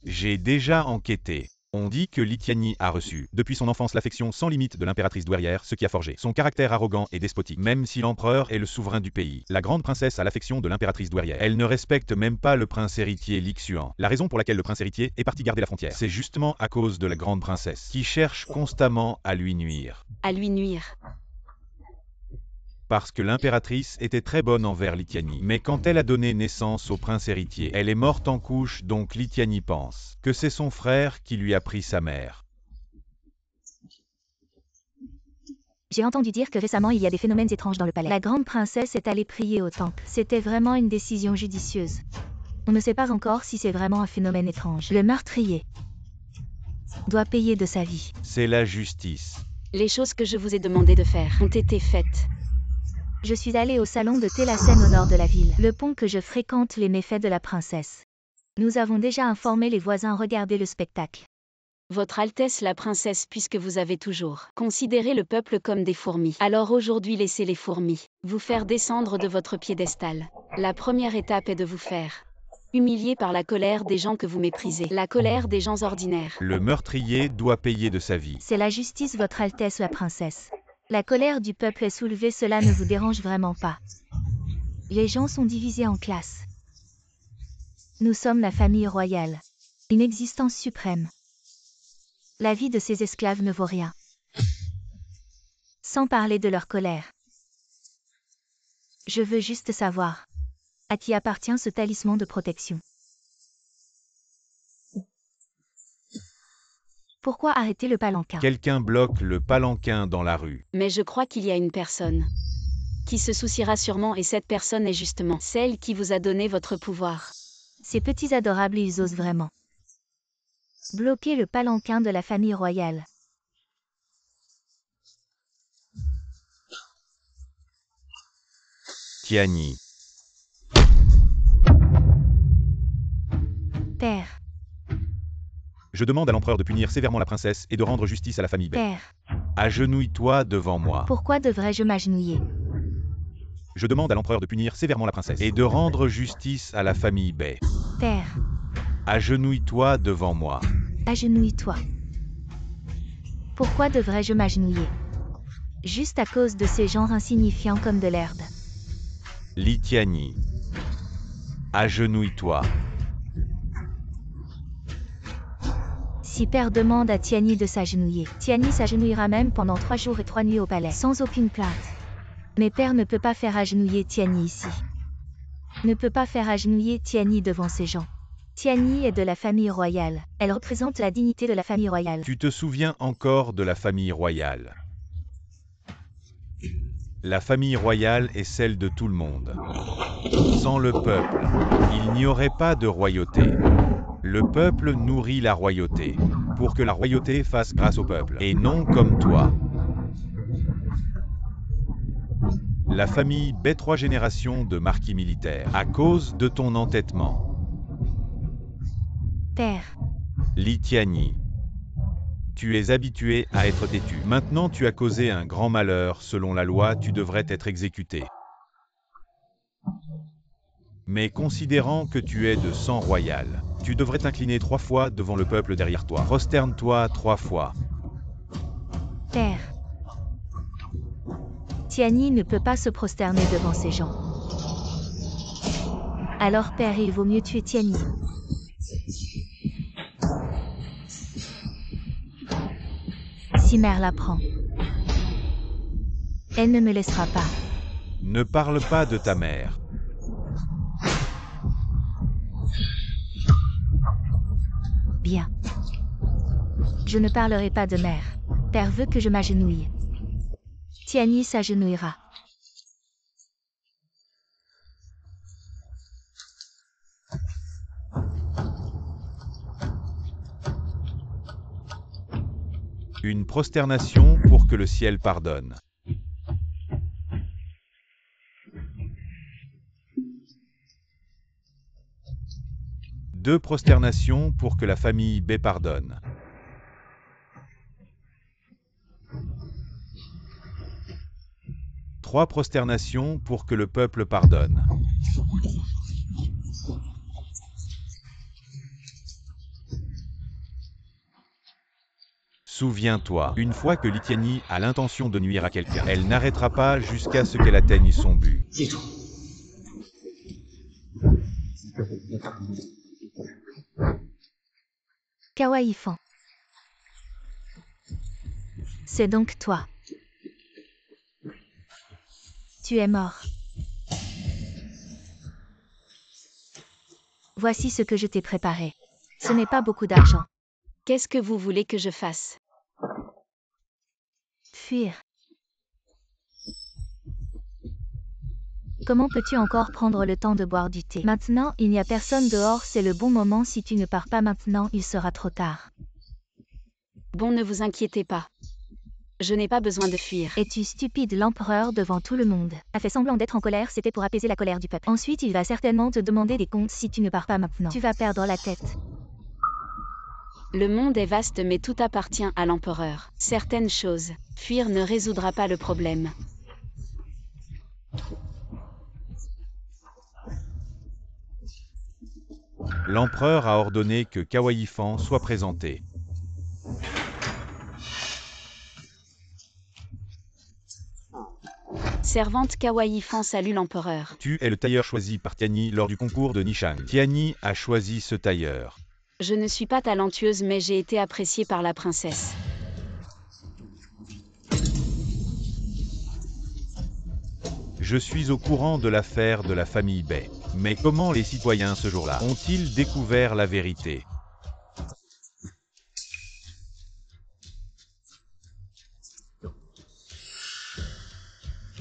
J'ai déjà enquêté. On dit que Li Tianyi a reçu, depuis son enfance, l'affection sans limite de l'impératrice douairière, ce qui a forgé son caractère arrogant et despotique. Même si l'empereur est le souverain du pays, la grande princesse a l'affection de l'impératrice douairière. Elle ne respecte même pas le prince héritier Li Xuan. La raison pour laquelle le prince héritier est parti garder la frontière, c'est justement à cause de la grande princesse, qui cherche constamment à lui nuire.
À lui nuire.
Parce que l'impératrice était très bonne envers Li Tianyi. Mais quand elle a donné naissance au prince héritier, elle est morte en couche, donc Li Tianyi pense que c'est son frère qui lui a pris sa mère.
J'ai entendu dire que récemment il y a des phénomènes étranges dans le palais. La grande princesse est allée prier au temple. C'était vraiment une décision judicieuse. On ne sait pas encore si c'est vraiment un phénomène étrange. Le meurtrier doit payer de sa vie.
C'est la justice.
Les choses que je vous ai demandé de faire ont été faites.
Je suis allée au salon de Télacène au nord de la ville, le pont que je fréquente, les méfaits de la princesse. Nous avons déjà informé les voisins, regardez le spectacle.
Votre Altesse la princesse, puisque vous avez toujours considéré le peuple comme des fourmis, alors aujourd'hui laissez les fourmis vous faire descendre de votre piédestal. La première étape est de vous faire humilier par la colère des gens que vous méprisez, la colère des gens ordinaires.
Le meurtrier doit payer de sa vie.
C'est la justice, votre Altesse la princesse. La colère du peuple est soulevée, cela ne vous dérange vraiment pas. Les gens sont divisés en classes. Nous sommes la famille royale. Une existence suprême. La vie de ces esclaves ne vaut rien. Sans parler de leur colère. Je veux juste savoir. À qui appartient ce talisman de protection? Pourquoi arrêter le palanquin?
Quelqu'un bloque le palanquin dans la rue.
Mais je crois qu'il y a une personne qui se souciera sûrement, et cette personne est justement celle qui vous a donné votre pouvoir.
Ces petits adorables, ils osent vraiment bloquer le palanquin de la famille royale.
Tianyi.
Père,
Je demande à l'empereur de punir sévèrement la princesse et de rendre justice à la famille Bei.
père,
Agenouille-toi devant moi.
pourquoi devrais-je m'agenouiller?
Je demande à l'empereur de punir sévèrement la princesse et de rendre justice à la famille Bei.
Père,
Agenouille-toi devant moi.
agenouille-toi. Pourquoi devrais-je m'agenouiller? Juste à cause de ces gens insignifiants comme de l'herbe.
Li Tianyi. Agenouille-toi.
Si père demande à Tianyi de s'agenouiller, Tianyi s'agenouillera même pendant 3 jours et 3 nuits au palais, sans aucune plainte. Mais père ne peut pas faire agenouiller Tianyi ici. Ne peut pas faire agenouiller Tianyi devant ces gens. Tianyi est de la famille royale. Elle représente la dignité de la famille royale.
Tu te souviens encore de la famille royale. La famille royale est celle de tout le monde. Sans le peuple, il n'y aurait pas de royauté. Le peuple nourrit la royauté, pour que la royauté fasse grâce au peuple, et non comme toi. La famille Bei 3 générations de marquis militaires, à cause de ton entêtement.
Père,
Li Tianyi. Tu es habitué à être têtu. Maintenant tu as causé un grand malheur, selon la loi tu devrais être exécuté. Mais considérant que tu es de sang royal, tu devrais t'incliner 3 fois devant le peuple derrière toi. Prosterne-toi 3 fois.
père. Tianyi ne peut pas se prosterner devant ces gens. Alors père, il vaut mieux tuer Tianyi. Si mère l'apprend, elle ne me laissera pas.
Ne parle pas de ta mère.
Bien. Je ne parlerai pas de mère. Père veut que je m'agenouille. Tianyi s'agenouillera.
Une prosternation pour que le ciel pardonne. Deux prosternations pour que la famille Bei pardonne. 3 prosternations pour que le peuple pardonne. Souviens-toi, une fois que Lityani a l'intention de nuire à quelqu'un, elle n'arrêtera pas jusqu'à ce qu'elle atteigne son but.
Kawaii Fan. C'est donc toi. Tu es mort. Voici ce que je t'ai préparé. Ce n'est pas beaucoup d'argent.
Qu'est-ce que vous voulez que je fasse?
Fuir. Comment peux-tu encore prendre le temps de boire du thé? Maintenant, il n'y a personne dehors, c'est le bon moment. Si tu ne pars pas maintenant, il sera trop tard.
Bon, ne vous inquiétez pas. Je n'ai pas besoin de fuir.
Es-tu stupide? L'empereur devant tout le monde a fait semblant d'être en colère, c'était pour apaiser la colère du peuple. Ensuite, il va certainement te demander des comptes si tu ne pars pas maintenant. Tu vas perdre la tête.
Le monde est vaste mais tout appartient à l'empereur. Certaines choses, fuir ne résoudra pas le problème.
L'empereur a ordonné que Kawaii Fan soit présenté.
Servante Kawaii Fan salue l'empereur.
Tu es le tailleur choisi par Tiani lors du concours de Nishang. Tiani a choisi ce tailleur.
Je ne suis pas talentueuse mais j'ai été appréciée par la princesse.
Je suis au courant de l'affaire de la famille Bai. Mais comment les citoyens ce jour-là ont-ils découvert la vérité?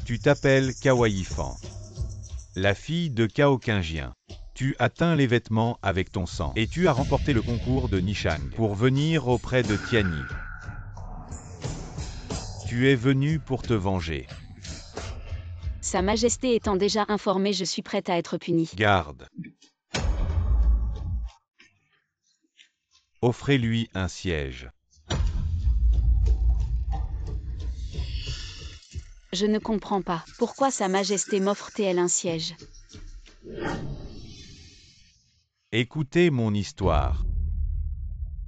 Tu t'appelles Kawaii Fan, la fille de Cao Qingjian. Tu as teint les vêtements avec ton sang et tu as remporté le concours de Nishang pour venir auprès de Tiani. Tu es venu pour te venger.
Sa Majesté étant déjà informée, je suis prête à être punie.
Garde. Offrez-lui un siège.
Je ne comprends pas. Pourquoi Sa Majesté m'offre-t-elle un siège?
Écoutez mon histoire.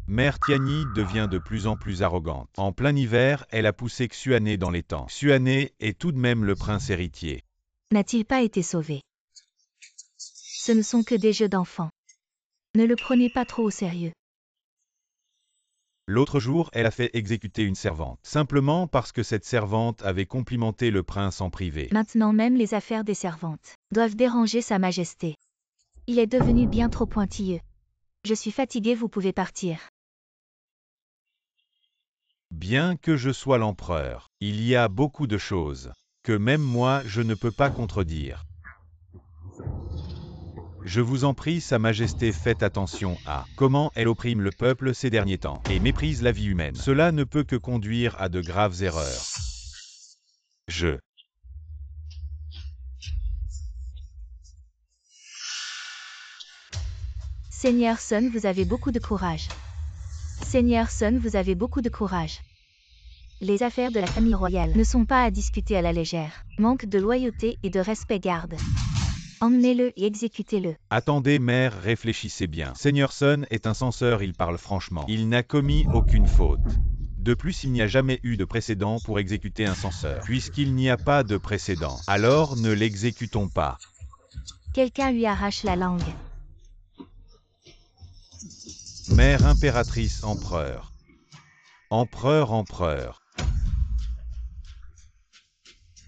Mère Tiani devient de plus en plus arrogante. En plein hiver, elle a poussé Xuan'e dans les temps. Xuan'e est tout de même le prince héritier.
N'a-t-il pas été sauvé? Ce ne sont que des jeux d'enfants. Ne le prenez pas trop au sérieux.
L'autre jour, elle a fait exécuter une servante, simplement parce que cette servante avait complimenté le prince en privé.
Maintenant même les affaires des servantes doivent déranger Sa Majesté. Il est devenu bien trop pointilleux. Je suis fatigué, vous pouvez partir.
Bien que je sois l'empereur, il y a beaucoup de choses que même moi je ne peux pas contredire. Je vous en prie, Sa Majesté, faites attention à comment elle opprime le peuple ces derniers temps et méprise la vie humaine. Cela ne peut que conduire à de graves erreurs.
Seigneur Sun, vous avez beaucoup de courage. Seigneur Sun, vous avez beaucoup de courage. Les affaires de la famille royale ne sont pas à discuter à la légère. Manque de loyauté et de respect, garde. Emmenez-le et exécutez-le.
Attendez, mère, réfléchissez bien. Seigneur Sun est un censeur, il parle franchement. Il n'a commis aucune faute. De plus, il n'y a jamais eu de précédent pour exécuter un censeur. Puisqu'il n'y a pas de précédent, alors ne l'exécutons pas.
Quelqu'un lui arrache la langue.
Mère impératrice, empereur. Empereur.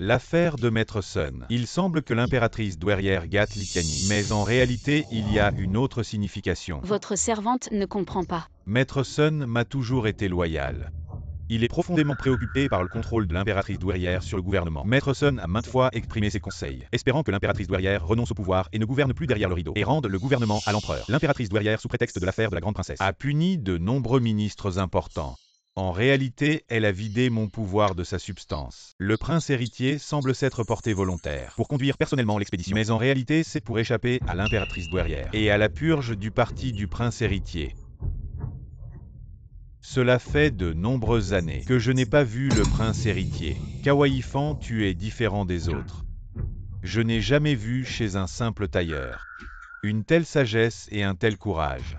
L'affaire de Maître Sun. Il semble que l'impératrice douairière gâte Lityani, mais en réalité, il y a une autre signification.
Votre servante ne comprend pas.
Maître Sun m'a toujours été loyal. Il est profondément préoccupé par le contrôle de l'impératrice douairière sur le gouvernement. Maître Sun a maintes fois exprimé ses conseils, espérant que l'impératrice douairière renonce au pouvoir et ne gouverne plus derrière le rideau, et rende le gouvernement à l'empereur. L'impératrice douairière, sous prétexte de l'affaire de la grande princesse, a puni de nombreux ministres importants. En réalité, elle a vidé mon pouvoir de sa substance. Le prince héritier semble s'être porté volontaire pour conduire personnellement l'expédition, mais en réalité, c'est pour échapper à l'impératrice douairière et à la purge du parti du prince héritier. Cela fait de nombreuses années que je n'ai pas vu le prince héritier. Kawaii Fan, tu es différent des autres. Je n'ai jamais vu chez un simple tailleur une telle sagesse et un tel courage.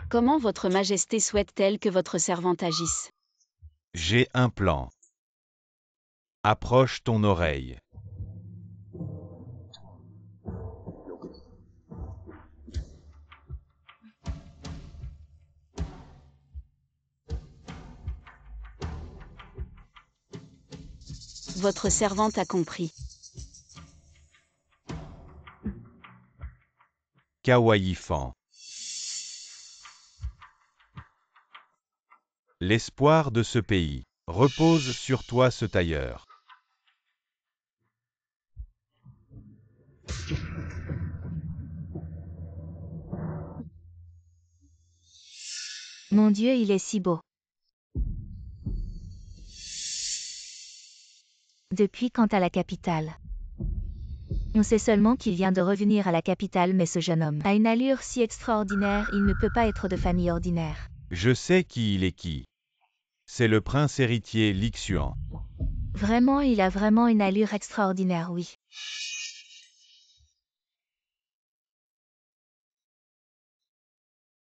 Comment votre majesté souhaite-t-elle que votre servante agisse?
J'ai un plan. Approche ton oreille.
Votre servante a compris.
Kawaii Fan. L'espoir de ce pays repose sur toi, ce tailleur.
Mon Dieu, il est si beau. Depuis quand à la capitale? On sait seulement qu'il vient de revenir à la capitale, mais ce jeune homme a une allure si extraordinaire, il ne peut pas être de famille ordinaire.
Je sais qui il est qui. C'est le prince héritier Lixuan.
Vraiment, il a vraiment une allure extraordinaire, oui.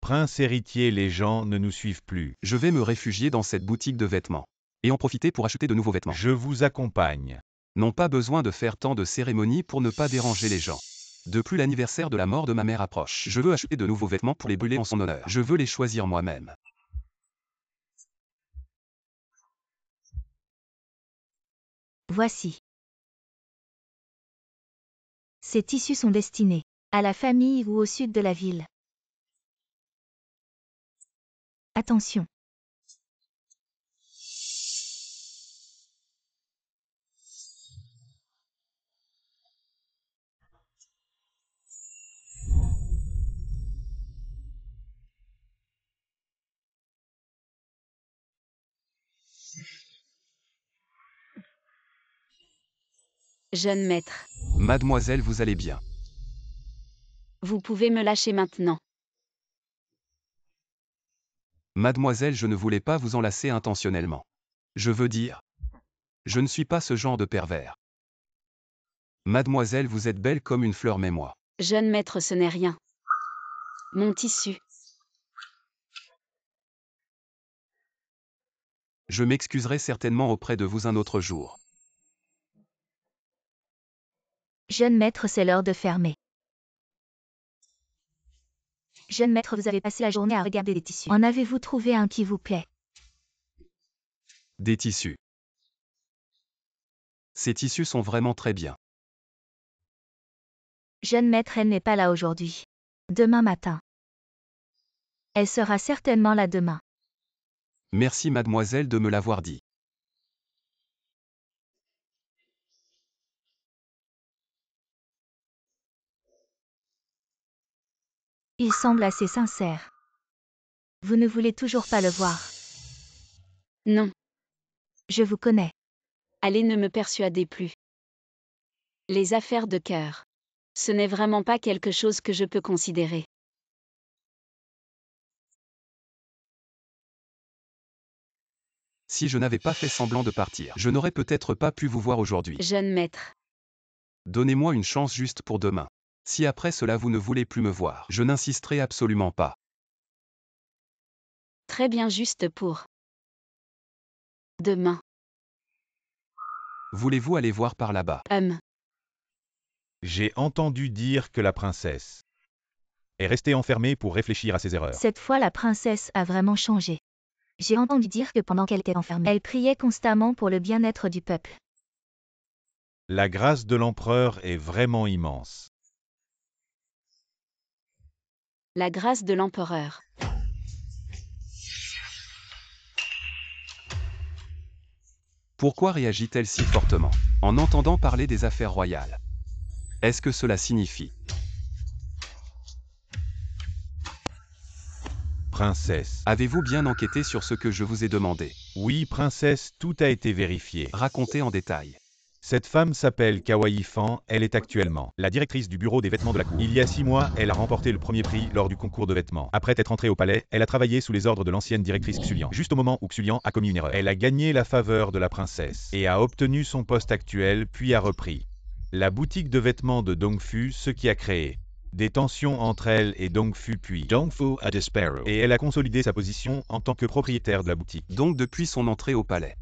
Prince héritier, les gens ne nous suivent plus.
Je vais me réfugier dans cette boutique de vêtements. Et en profiter pour acheter de nouveaux vêtements.
Je vous accompagne.
N'ont pas besoin de faire tant de cérémonies pour ne pas déranger les gens. De plus, l'anniversaire de la mort de ma mère approche. Je veux acheter de nouveaux vêtements pour les brûler en son honneur. Je veux les choisir moi-même.
Voici. Ces tissus sont destinés à la famille ou au sud de la ville. Attention.
Jeune maître,
Mademoiselle, vous allez bien.
vous pouvez me lâcher maintenant.
Mademoiselle, je ne voulais pas vous enlacer intentionnellement. Je veux dire, je ne suis pas ce genre de pervers. Mademoiselle, vous êtes belle comme une fleur, mais moi.
Jeune maître, ce n'est rien. Mon tissu.
Je m'excuserai certainement auprès de vous un autre jour.
Jeune maître, c'est l'heure de fermer. Jeune maître, vous avez passé la journée à regarder des tissus. En avez-vous trouvé un qui vous plaît?
Des tissus. Ces tissus sont vraiment très bien.
Jeune maître, elle n'est pas là aujourd'hui. Demain matin. Elle sera certainement là demain.
Merci mademoiselle de me l'avoir dit.
Il semble assez sincère. Vous ne voulez toujours pas le voir.
Non,
Je vous connais.
allez, ne me persuadez plus. Les affaires de cœur. Ce n'est vraiment pas quelque chose que je peux considérer.
Si je n'avais pas fait semblant de partir, je n'aurais peut-être pas pu vous voir aujourd'hui.
Jeune maître,
Donnez-moi une chance juste pour demain. Si après cela vous ne voulez plus me voir, je n'insisterai absolument pas.
très bien, juste pour demain.
Voulez-vous aller voir par là-bas?
J'ai entendu dire que la princesse est restée enfermée pour réfléchir à ses erreurs.
Cette fois, la princesse a vraiment changé. J'ai entendu dire que pendant qu'elle était enfermée, elle priait constamment pour le bien-être du peuple.
La grâce de l'empereur est vraiment immense.
La grâce de l'empereur.
Pourquoi réagit-elle si fortement en entendant parler des affaires royales? Est-ce que cela signifie?
Princesse.
Avez-vous bien enquêté sur ce que je vous ai demandé?
Oui, princesse, tout a été vérifié.
Racontez en détail.
Cette femme s'appelle Kawaii Fan, elle est actuellement la directrice du bureau des vêtements de la cour. Il y a 6 mois, elle a remporté le premier prix lors du concours de vêtements. Après être entrée au palais, elle a travaillé sous les ordres de l'ancienne directrice Xulian. Juste au moment où Xulian a commis une erreur, elle a gagné la faveur de la princesse et a obtenu son poste actuel, puis a repris la boutique de vêtements de Dongfu, ce qui a créé des tensions entre elle et Dongfu puis
Dongfu a disparu.
et elle a consolidé sa position en tant que propriétaire de la boutique.
Donc depuis son entrée au palais.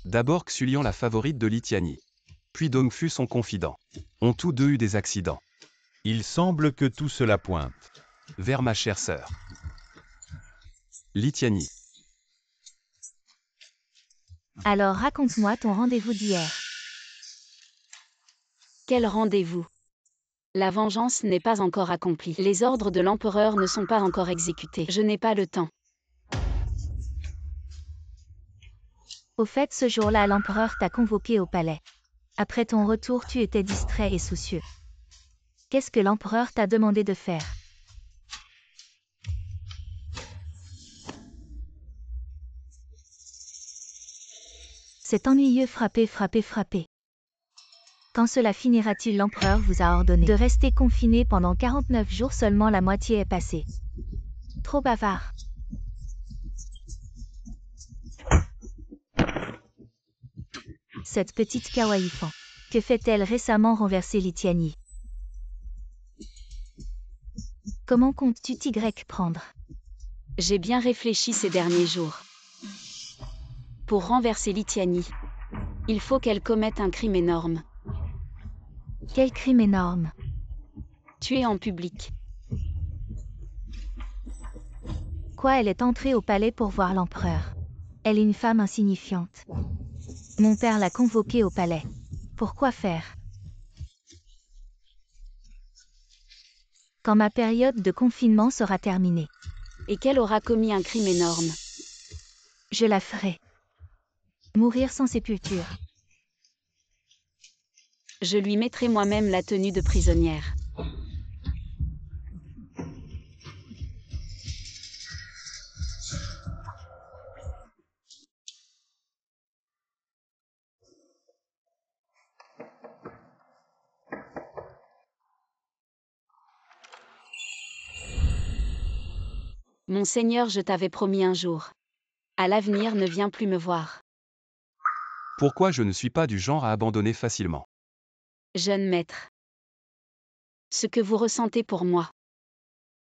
D'abord Xulian la favorite de Li Tianyi. Puis Dongfu son confident. Ont tous deux eu des accidents.
Il semble que tout cela pointe
Vers ma chère sœur. Li Tianyi.
Alors raconte-moi ton rendez-vous d'hier.
Quel rendez-vous? La vengeance n'est pas encore accomplie. Les ordres de l'empereur ne sont pas encore exécutés. Je n'ai pas le temps.
Au fait, ce jour-là, l'empereur t'a convoqué au palais. Après ton retour, tu étais distrait et soucieux. Qu'est-ce que l'empereur t'a demandé de faire? C'est ennuyeux, frapper, frapper, frapper. Quand cela finira-t-il? L'empereur vous a ordonné de rester confiné pendant 49 jours, seulement la moitié est passée. Trop bavard. Cette petite Kawaii Fan. Que fait-elle? Récemment renversé Li Tianyi. Comment comptes-tu t'y prendre?
J'ai bien réfléchi ces derniers jours. Pour renverser Li Tianyi, il faut qu'elle commette un crime énorme.
Quel crime énorme!
Tuer en public.
Quoi, elle est entrée au palais pour voir l'empereur. Elle est une femme insignifiante. Mon père l'a convoquée au palais. Pourquoi faire? Quand ma période de confinement sera terminée,
Et qu'elle aura commis un crime énorme.
je la ferai mourir sans sépulture.
Je lui mettrai moi-même la tenue de prisonnière. Mon Seigneur, je t'avais promis un jour. À l'avenir, ne viens plus me voir.
Pourquoi je ne suis pas du genre à abandonner facilement?
Jeune maître. Ce que vous ressentez pour moi.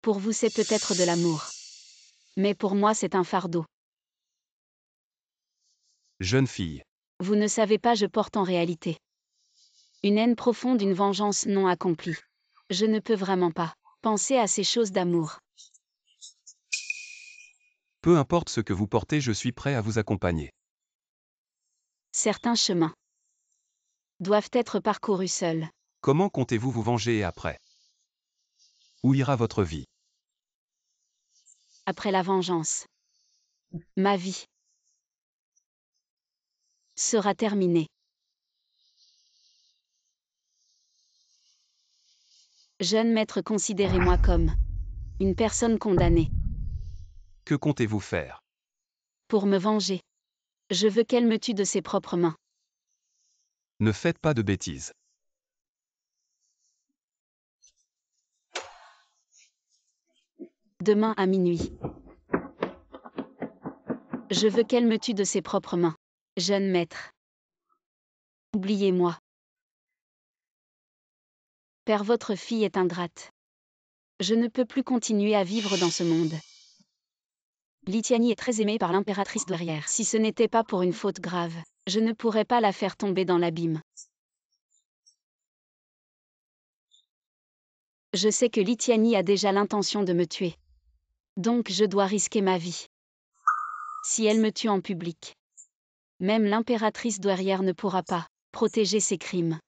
Pour vous, c'est peut-être de l'amour. Mais pour moi, c'est un fardeau.
Jeune fille.
Vous ne savez pas, je porte en réalité une haine profonde, une vengeance non accomplie. Je ne peux vraiment pas penser à ces choses d'amour.
Peu importe ce que vous portez, je suis prêt à vous accompagner.
Certains chemins doivent être parcourus seuls.
Comment comptez-vous vous venger après? Où ira votre vie?
Après la vengeance, ma vie sera terminée. Jeune maître, considérez-moi comme une personne condamnée.
Que comptez-vous faire?
Pour me venger, je veux qu'elle me tue de ses propres mains.
Ne faites pas de bêtises.
Demain à minuit. Je veux qu'elle me tue de ses propres mains. Jeune maître. Oubliez-moi. Père, votre fille est ingrate. Je ne peux plus continuer à vivre dans ce monde. Li Tianyi est très aimée par l'impératrice douairière. Si ce n'était pas pour une faute grave, je ne pourrais pas la faire tomber dans l'abîme. Je sais que Li Tianyi a déjà l'intention de me tuer. Donc je dois risquer ma vie. Si elle me tue en public, même l'impératrice douairière ne pourra pas protéger ses crimes.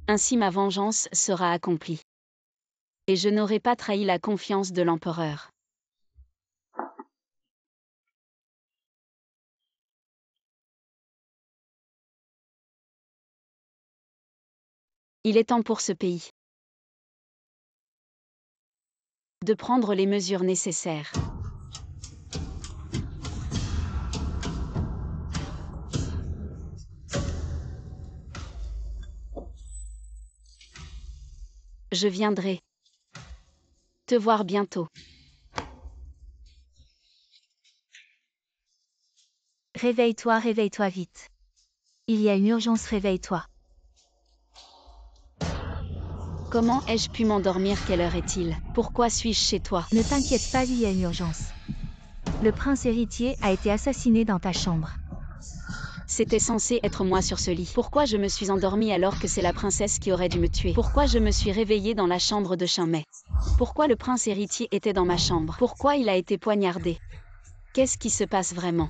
Ainsi ma vengeance sera accomplie. Et je n'aurai pas trahi la confiance de l'empereur. Il est temps pour ce pays de prendre les mesures nécessaires. Je viendrai te voir bientôt.
Réveille-toi, réveille-toi vite. Il y a une urgence, réveille-toi.
Comment ai-je pu m'endormir? Quelle heure est-il? Pourquoi suis-je chez toi?
Ne t'inquiète pas, il y a une urgence. Le prince héritier a été assassiné dans ta chambre.
C'était censé être moi sur ce lit. Pourquoi je me suis endormie alors que c'est la princesse qui aurait dû me tuer? Pourquoi je me suis réveillée dans la chambre de Chimay? Pourquoi le prince héritier était dans ma chambre? Pourquoi il a été poignardé? Qu'est-ce qui se passe vraiment?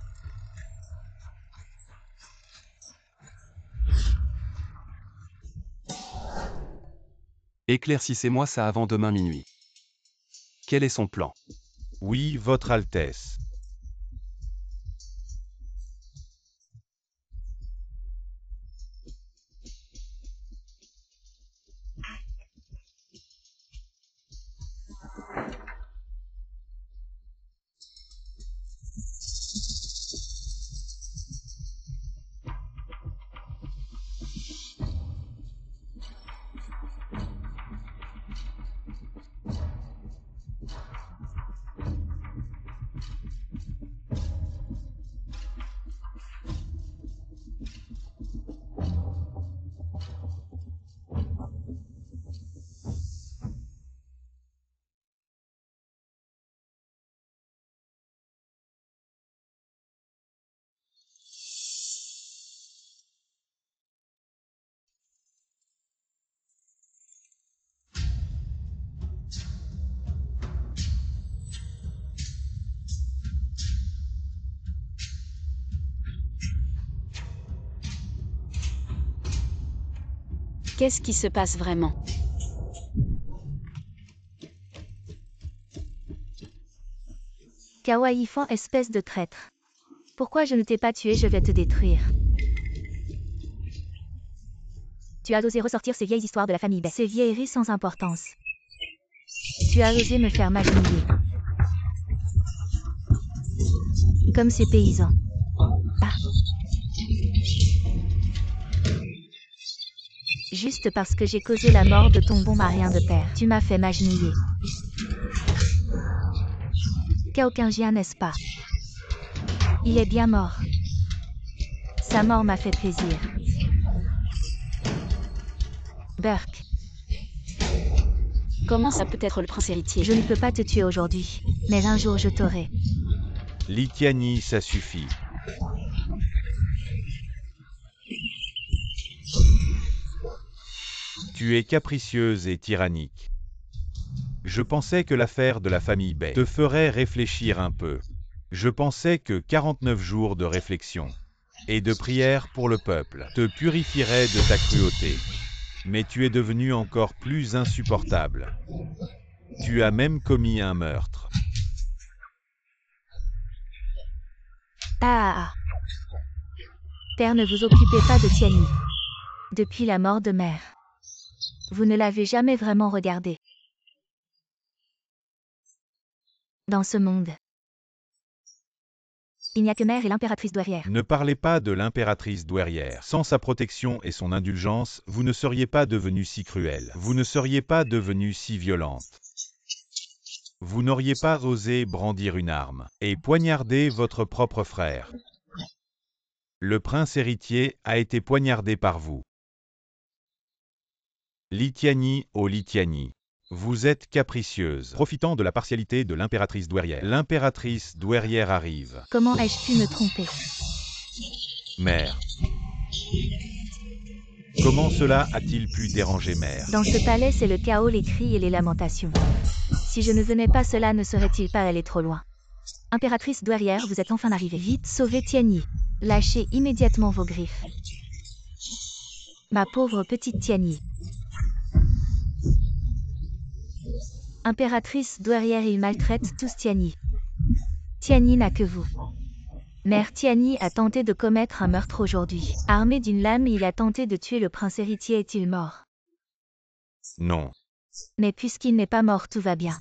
Éclaircissez-moi ça avant demain minuit. Quel est son plan?
Oui, Votre Altesse.
Qu'est-ce qui se passe vraiment?
Kawaii Fan, espèce de traître. Pourquoi je ne t'ai pas tué? Je vais te détruire. Tu as osé ressortir ces vieilles histoires de la famille Bay. Ces vieilleries sans importance. Tu as osé me faire m'agenouiller. Comme ces paysans. Ah. Juste parce que j'ai causé la mort de ton bon marien de père. Tu m'as fait m'agenouiller. Kaokingien, n'est-ce pas? Il est bien mort. Sa mort m'a fait plaisir. Burke.
Comment ça peut être le prince héritier?
Je ne peux pas te tuer aujourd'hui, mais un jour je t'aurai.
Litiani, ça suffit. Tu es capricieuse et tyrannique. Je pensais que l'affaire de la famille Bay te ferait réfléchir un peu. Je pensais que 49 jours de réflexion et de prière pour le peuple te purifieraient de ta cruauté. Mais tu es devenu encore plus insupportable. Tu as même commis un meurtre.
Ah. Père, ne vous occupez pas de Tiani. Depuis la mort de mère. Vous ne l'avez jamais vraiment regardé. Dans ce monde, il n'y a que mère et l'impératrice douairière.
Ne parlez pas de l'impératrice douairière. Sans sa protection et son indulgence, vous ne seriez pas devenue si cruelle. Vous ne seriez pas devenue si violente. Vous n'auriez pas osé brandir une arme et poignarder votre propre frère. Le prince héritier a été poignardé par vous. Litiani, oh Litiani. Vous êtes capricieuse, profitant de la partialité de l'impératrice douairière. L'impératrice douairière arrive.
Comment ai-je pu me tromper?
Mère. Comment cela a-t-il pu déranger mère?
Dans ce palais, c'est le chaos, les cris et les lamentations. Si je ne venais pas, cela ne serait-il pas allé trop loin? Impératrice douairière, vous êtes enfin arrivée. Vite, sauvez Tiani. Lâchez immédiatement vos griffes. Ma pauvre petite Tiani. Impératrice douairière, il maltraite tous Tiani. Tiani n'a que vous. Mère Tiani a tenté de commettre un meurtre aujourd'hui. Armé d'une lame, il a tenté de tuer le prince héritier. Est-il mort?
Non.
Mais puisqu'il n'est pas mort, tout va bien.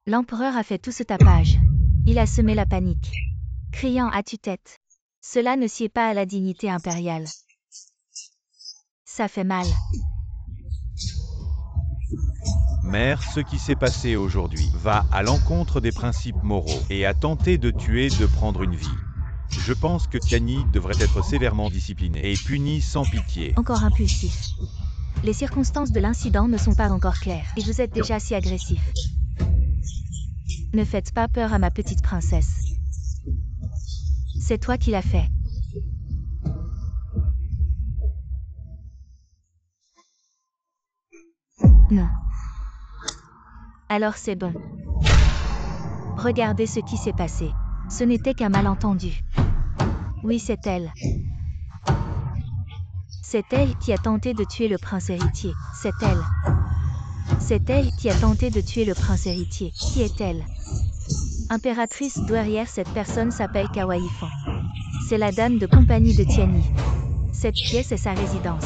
L'empereur a fait tout ce tapage. Il a semé la panique, criant à tue-tête. Cela ne sied pas à la dignité impériale. Ça fait mal.
Mère, ce qui s'est passé aujourd'hui va à l'encontre des principes moraux et a tenté de tuer, de prendre une vie. Je pense que Tiani devrait être sévèrement discipliné et puni sans pitié.
Encore impulsif. Les circonstances de l'incident ne sont pas encore claires, et vous êtes déjà si agressif. Ne faites pas peur à ma petite princesse. C'est toi qui l'as fait. Non. Alors c'est bon. Regardez ce qui s'est passé. Ce n'était qu'un malentendu. Oui, c'est elle. C'est elle qui a tenté de tuer le prince héritier. C'est elle. C'est elle qui a tenté de tuer le prince héritier. Qui est-elle? Impératrice douairière, cette personne s'appelle Kawaii Fan. C'est la dame de compagnie de Tiani. Cette pièce est sa résidence.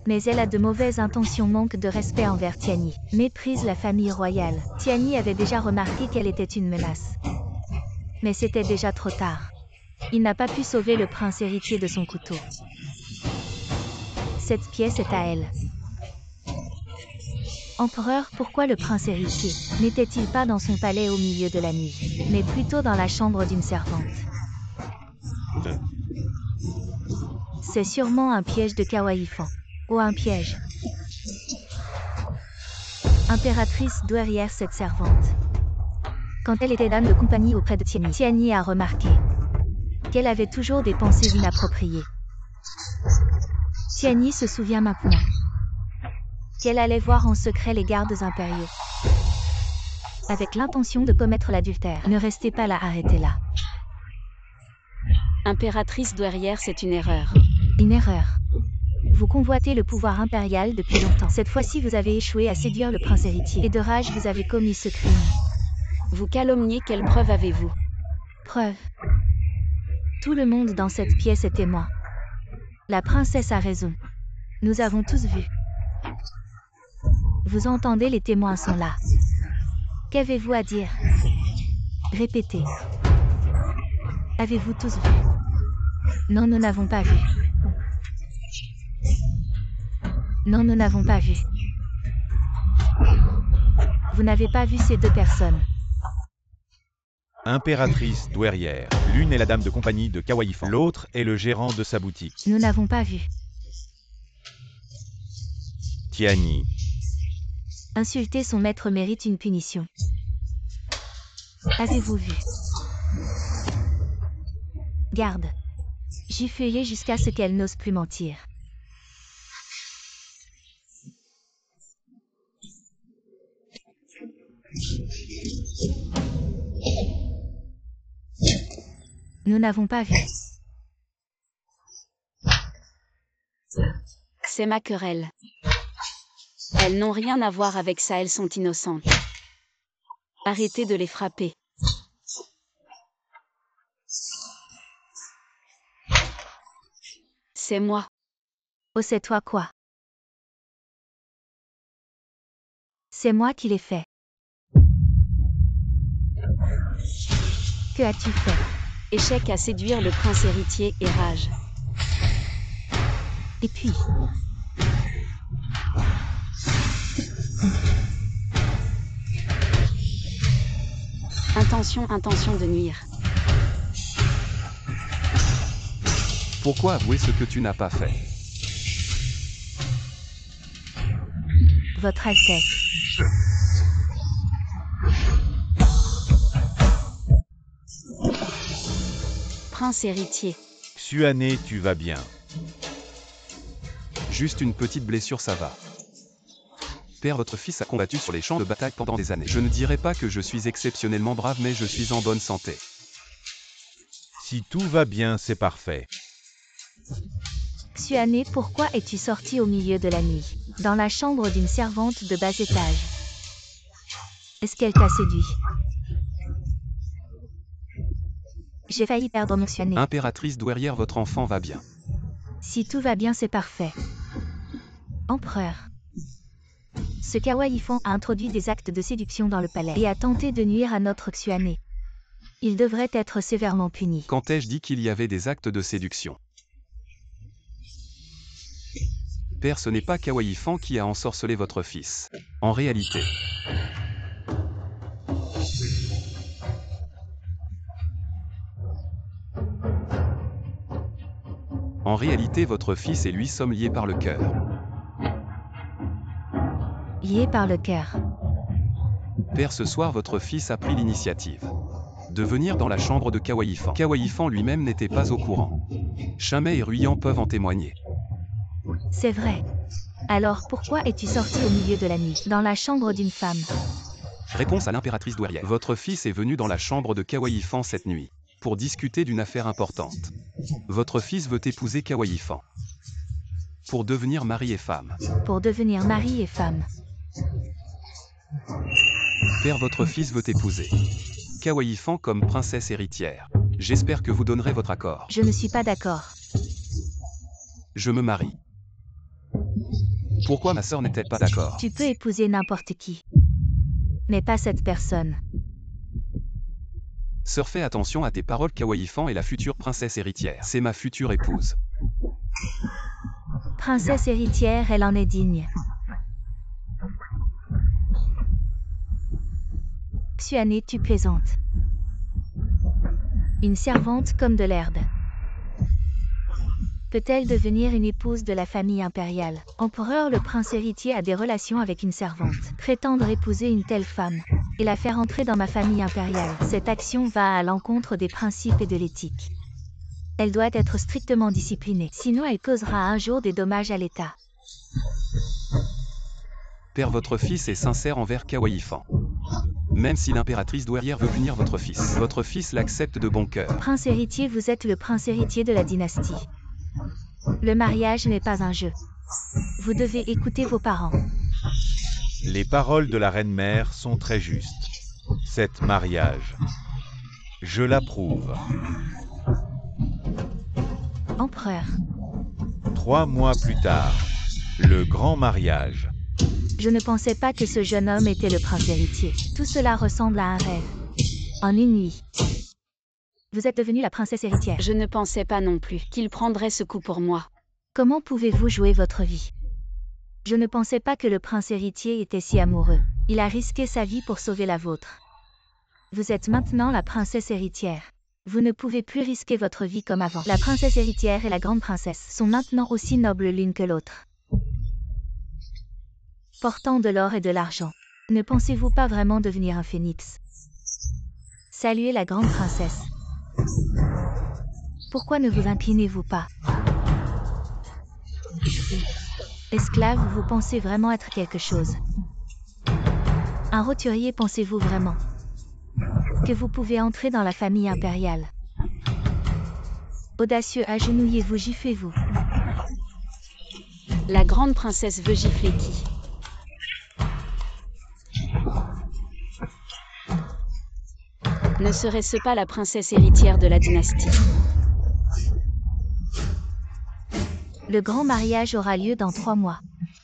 Mais elle a de mauvaises intentions, manque de respect envers Tiani, méprise la famille royale. Tiani avait déjà remarqué qu'elle était une menace. Mais c'était déjà trop tard. Il n'a pas pu sauver le prince héritier de son couteau. Cette pièce est à elle. Empereur, pourquoi le prince héritier n'était-il pas dans son palais au milieu de la nuit, mais plutôt dans la chambre d'une servante? C'est sûrement un piège de Kawaii Fan. Oh, un piège. Impératrice douairière, cette servante. Quand elle était dame de compagnie auprès de Tiani, Tiani a remarqué qu'elle avait toujours des pensées inappropriées. Tiani se souvient maintenant qu'elle allait voir en secret les gardes impériaux, avec l'intention de commettre l'adultère. Ne restez pas là, arrêtez-la.
Impératrice douairière, c'est une erreur.
Une erreur. Vous convoitez le pouvoir impérial depuis longtemps. Cette fois-ci, vous avez échoué à séduire le prince héritier. Et de rage, vous avez commis ce crime.
Vous calomniez, quelle preuve avez-vous?
Preuve. Tout le monde dans cette pièce est témoin. La princesse a raison. Nous avons tous vu. Vous entendez, les témoins sont là. Qu'avez-vous à dire? Répétez. Avez-vous tous vu? Non, nous n'avons pas vu. Non, nous n'avons pas vu. Vous n'avez pas vu ces deux personnes.
Impératrice douairière. L'une est la dame de compagnie de Kawaii Fan, l'autre est le gérant de sa boutique.
Nous n'avons pas vu.
Tiani.
Insulter son maître mérite une punition. Avez-vous vu? Garde. Giflez jusqu'à ce qu'elle n'ose plus mentir. Nous n'avons pas vu.
C'est ma querelle. Elles n'ont rien à voir avec ça, elles sont innocentes. Arrêtez de les frapper. C'est moi.
Oh, c'est toi quoi? C'est moi qui l'ai fait. Que as-tu fait?
Échec à séduire le prince héritier et rage.
Et puis?
Intention de nuire.
Pourquoi avouer ce que tu n'as pas fait?
Votre Altesse.
Prince héritier.
Xuané, tu vas bien.
Juste une petite blessure, ça va. Père, votre fils a combattu sur les champs de bataille pendant des années. Je ne dirais pas que je suis exceptionnellement brave, mais je suis en bonne santé.
Si tout va bien, c'est parfait.
Xuané, pourquoi es-tu sorti au milieu de la nuit, dans la chambre d'une servante de bas étage? Est-ce qu'elle t'a séduit? J'ai failli perdre mon Xuané.
Impératrice douairière, votre enfant va bien.
Si tout va bien, c'est parfait. Empereur. Ce Kawaii-fan a introduit des actes de séduction dans le palais et a tenté de nuire à notre Xuané. Il devrait être sévèrement puni.
Quand ai-je dit qu'il y avait des actes de séduction? Père, ce n'est pas Kawaii-fan qui a ensorcelé votre fils. En réalité. En réalité, votre fils et lui sommes liés par le cœur.
Lié par le cœur.
Père, ce soir, votre fils a pris l'initiative de venir dans la chambre de Kawaii-fan. Kawaii-fan lui-même n'était pas au courant. Chimay et Ruyan peuvent en témoigner.
C'est vrai. Alors pourquoi es-tu sorti au milieu de la nuit, dans la chambre d'une femme?
Réponse à l'impératrice douairière. Votre fils est venu dans la chambre de Kawaii-fan cette nuit, pour discuter d'une affaire importante. Votre fils veut épouser Kawaii-fan. Pour devenir mari et femme.
Pour devenir mari et femme.
Père, votre fils veut épouser Kawaii-fan comme princesse héritière. J'espère que vous donnerez votre accord.
Je ne suis pas d'accord.
Je me marie. Pourquoi ma sœur n'est-elle pas d'accord?
Tu peux épouser n'importe qui. Mais pas cette personne.
Sœur, fais attention à tes paroles. Kawaii-fan est la future princesse héritière. C'est ma future épouse.
Princesse héritière, elle en est digne. Xuané, tu plaisantes. Une servante comme de l'herbe. Peut-elle devenir une épouse de la famille impériale? Empereur, le prince héritier a des relations avec une servante. Prétendre épouser une telle femme et la faire entrer dans ma famille impériale, cette action va à l'encontre des principes et de l'éthique. Elle doit être strictement disciplinée, sinon elle causera un jour des dommages à l'État.
Père, votre fils est sincère envers Kawaii-fan. Même si l'impératrice douairière veut punir votre fils l'accepte de bon cœur.
Prince héritier, vous êtes le prince héritier de la dynastie. Le mariage n'est pas un jeu. Vous devez écouter vos parents.
Les paroles de la reine-mère sont très justes. Cet mariage, je l'approuve.
Empereur.
3 mois plus tard, le grand mariage.
Je ne pensais pas que ce jeune homme était le prince héritier. Tout cela ressemble à un rêve. En une nuit. Vous êtes devenue la princesse héritière.
Je ne pensais pas non plus qu'il prendrait ce coup pour moi.
Comment pouvez-vous jouer votre vie? Je ne pensais pas que le prince héritier était si amoureux. Il a risqué sa vie pour sauver la vôtre. Vous êtes maintenant la princesse héritière. Vous ne pouvez plus risquer votre vie comme avant. La princesse héritière et la grande princesse sont maintenant aussi nobles l'une que l'autre. Portant de l'or et de l'argent. Ne pensez-vous pas vraiment devenir un phénix? Saluez la grande princesse. Pourquoi ne vous inclinez-vous pas? Esclave, vous pensez vraiment être quelque chose? Un roturier, pensez-vous vraiment que vous pouvez entrer dans la famille impériale? Audacieux, agenouillez-vous, giflez-vous.
La grande princesse veut gifler qui? Ne serait-ce pas la princesse héritière de la dynastie?
Le grand mariage aura lieu dans 3 mois.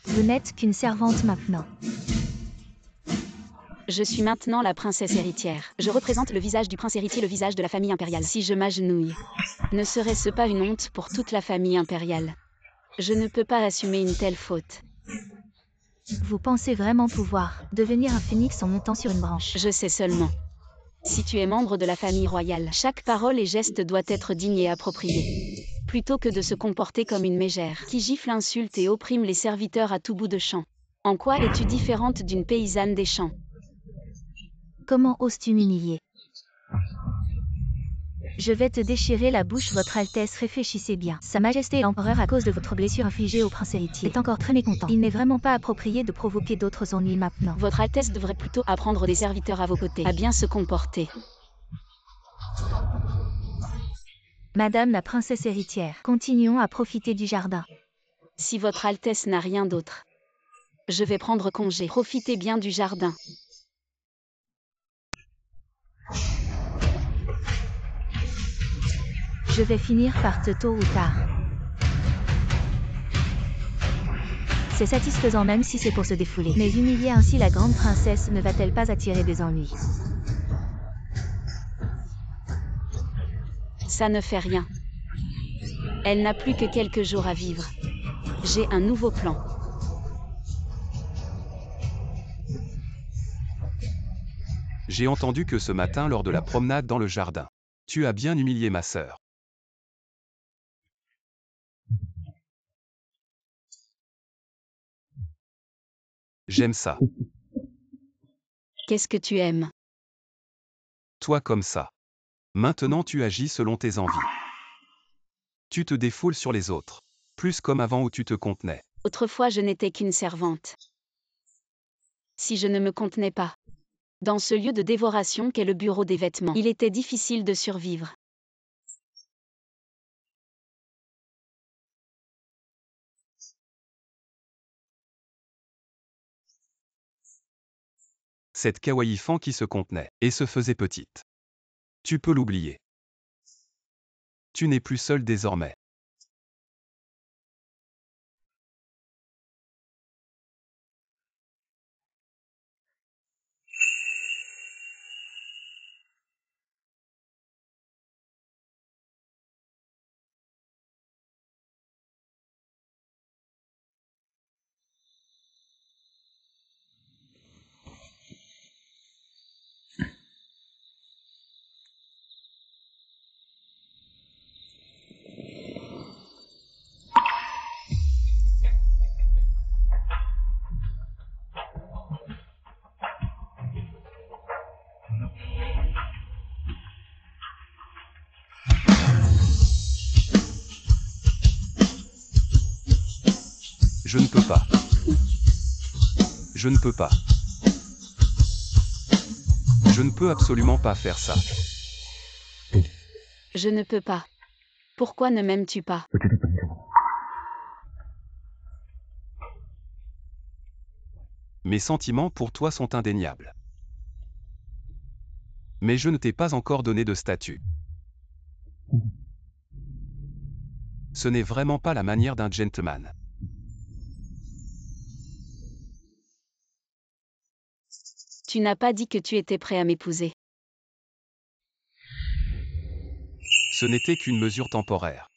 Vous n'êtes qu'une servante maintenant.
Je suis maintenant la princesse héritière. Je représente le visage du prince héritier, le visage de la famille impériale. Si je m'agenouille, ne serait-ce pas une honte pour toute la famille impériale? Je ne peux pas assumer une telle faute.
Vous pensez vraiment pouvoir devenir un phénix en montant sur une branche?
Je sais seulement. Si tu es membre de la famille royale, chaque parole et geste doit être digne et approprié. Plutôt que de se comporter comme une mégère qui gifle, insulte et opprime les serviteurs à tout bout de champ. En quoi es-tu différente d'une paysanne des champs?
Comment oses-tu m'humilier? Je vais te déchirer la bouche, votre Altesse, réfléchissez bien. Sa Majesté l'Empereur, à cause de votre blessure infligée au prince héritier, est encore très mécontent. Il n'est vraiment pas approprié de provoquer d'autres ennuis maintenant.
Votre Altesse devrait plutôt apprendre des serviteurs à vos côtés à bien se comporter.
Madame la princesse héritière, continuons à profiter du jardin.
Si votre Altesse n'a rien d'autre, je vais prendre congé. Profitez bien du jardin.
Je vais finir par te tôt ou tard. C'est satisfaisant même si c'est pour se défouler. Mais humilier ainsi la grande princesse ne va-t-elle pas attirer des ennuis?
Ça ne fait rien. Elle n'a plus que quelques jours à vivre. J'ai un nouveau plan.
J'ai entendu que ce matin lors de la promenade dans le jardin. Tu as bien humilié ma sœur. J'aime ça.
Qu'est-ce que tu aimes?
Toi comme ça. Maintenant tu agis selon tes envies. Tu te défoules sur les autres. Plus comme avant où tu te contenais.
Autrefois je n'étais qu'une servante. Si je ne me contenais pas. Dans ce lieu de dévoration qu'est le bureau des vêtements, il était difficile de survivre.
Cette kawaii fan qui se contenait et se faisait petite. Tu peux l'oublier. Tu n'es plus seul désormais. Je ne peux pas. Je ne peux pas. Je ne peux absolument pas faire ça.
Je ne peux pas. Pourquoi ne m'aimes-tu pas?
Mes sentiments pour toi sont indéniables. Mais je ne t'ai pas encore donné de statut. Ce n'est vraiment pas la manière d'un gentleman.
Tu n'as pas dit que tu étais prêt à m'épouser.
Ce n'était qu'une mesure temporaire.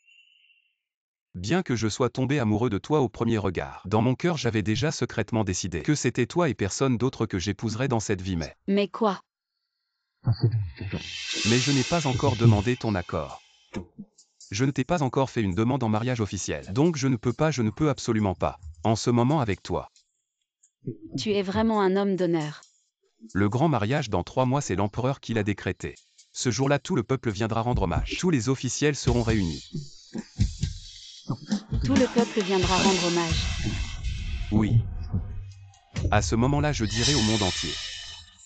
Bien que je sois tombé amoureux de toi au premier regard, dans mon cœur j'avais déjà secrètement décidé que c'était toi et personne d'autre que j'épouserais dans cette vie
Mais quoi?
Mais je n'ai pas encore demandé ton accord. Je ne t'ai pas encore fait une demande en mariage officielle. Donc je ne peux absolument pas, en ce moment avec toi.
Tu es vraiment un homme d'honneur.
Le grand mariage dans 3 mois c'est l'empereur qui l'a décrété. Ce jour-là tout le peuple viendra rendre hommage. Tous les officiels seront réunis.
Tout le peuple viendra rendre hommage.
Oui. À ce moment-là je dirai au monde entier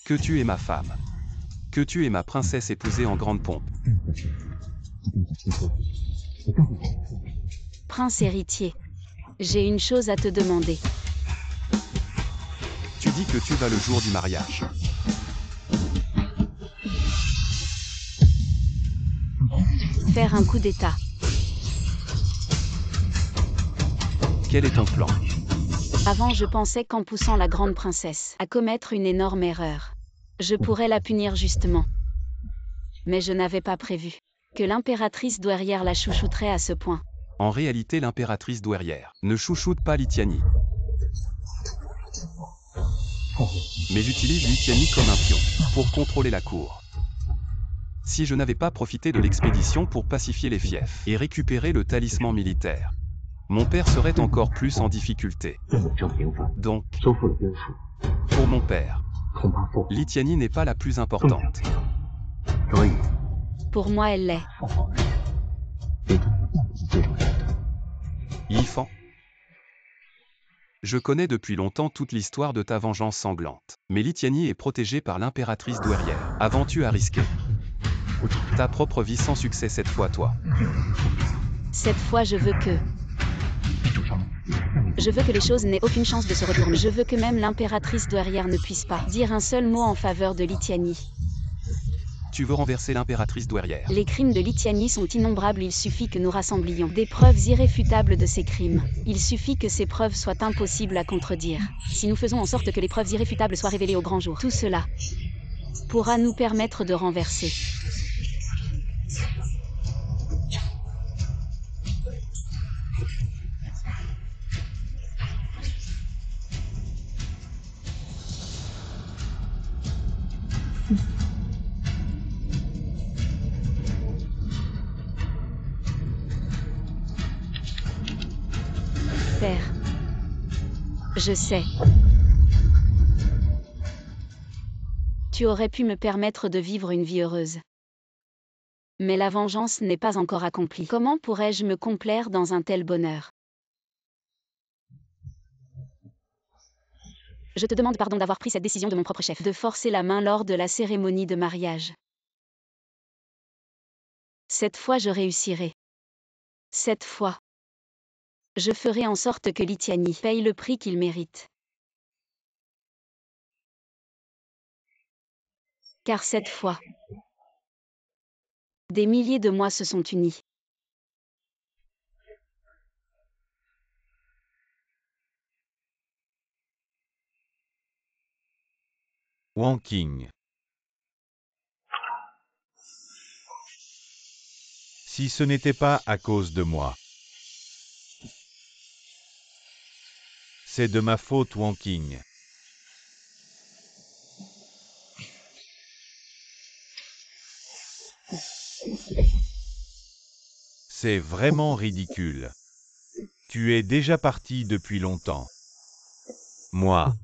que tu es ma femme. Que tu es ma princesse épousée en grande pompe.
Prince héritier, j'ai une chose à te demander.
Tu dis que tu vas le jour du mariage.
Faire un coup d'état.
Quel est ton plan?
Avant je pensais qu'en poussant la grande princesse à commettre une énorme erreur, je pourrais la punir justement. Mais je n'avais pas prévu que l'impératrice douairière la chouchouterait à ce point.
En réalité l'impératrice douairière ne chouchoute pas Lityani. Mais j'utilise Lityani comme un pion pour contrôler la cour. Si je n'avais pas profité de l'expédition pour pacifier les fiefs et récupérer le talisman militaire, mon père serait encore plus en difficulté. Donc, pour mon père, Lityani n'est pas la plus importante.
Pour moi elle l'est.
Yifan. Je connais depuis longtemps toute l'histoire de ta vengeance sanglante. Mais Lityani est protégée par l'impératrice douairière. Avant-tu à risquer ta propre vie sans succès cette fois toi?
Cette fois je veux que les choses n'aient aucune chance de se retourner. Je veux que même l'impératrice douairière ne puisse pas dire un seul mot en faveur de Lityani.
Tu veux renverser l'impératrice douairière.
Les crimes de Lityanie sont innombrables, il suffit que nous rassemblions des preuves irréfutables de ces crimes. Il suffit que ces preuves soient impossibles à contredire. Si nous faisons en sorte que les preuves irréfutables soient révélées au grand jour, tout cela pourra nous permettre de renverser. Père, je sais. Tu aurais pu me permettre de vivre une vie heureuse. Mais la vengeance n'est pas encore accomplie. Comment pourrais-je me complaire dans un tel bonheur? Je te demande pardon d'avoir pris cette décision de mon propre chef, de forcer la main lors de la cérémonie de mariage. Cette fois je réussirai. Cette fois, je ferai en sorte que Lityanie paye le prix qu'il mérite. Car cette fois, des milliers de mois se sont unis.
Wang Qing. Si ce n'était pas à cause de moi. C'est de ma faute, Wang Qing. C'est vraiment ridicule. Tu es déjà parti depuis longtemps. Moi.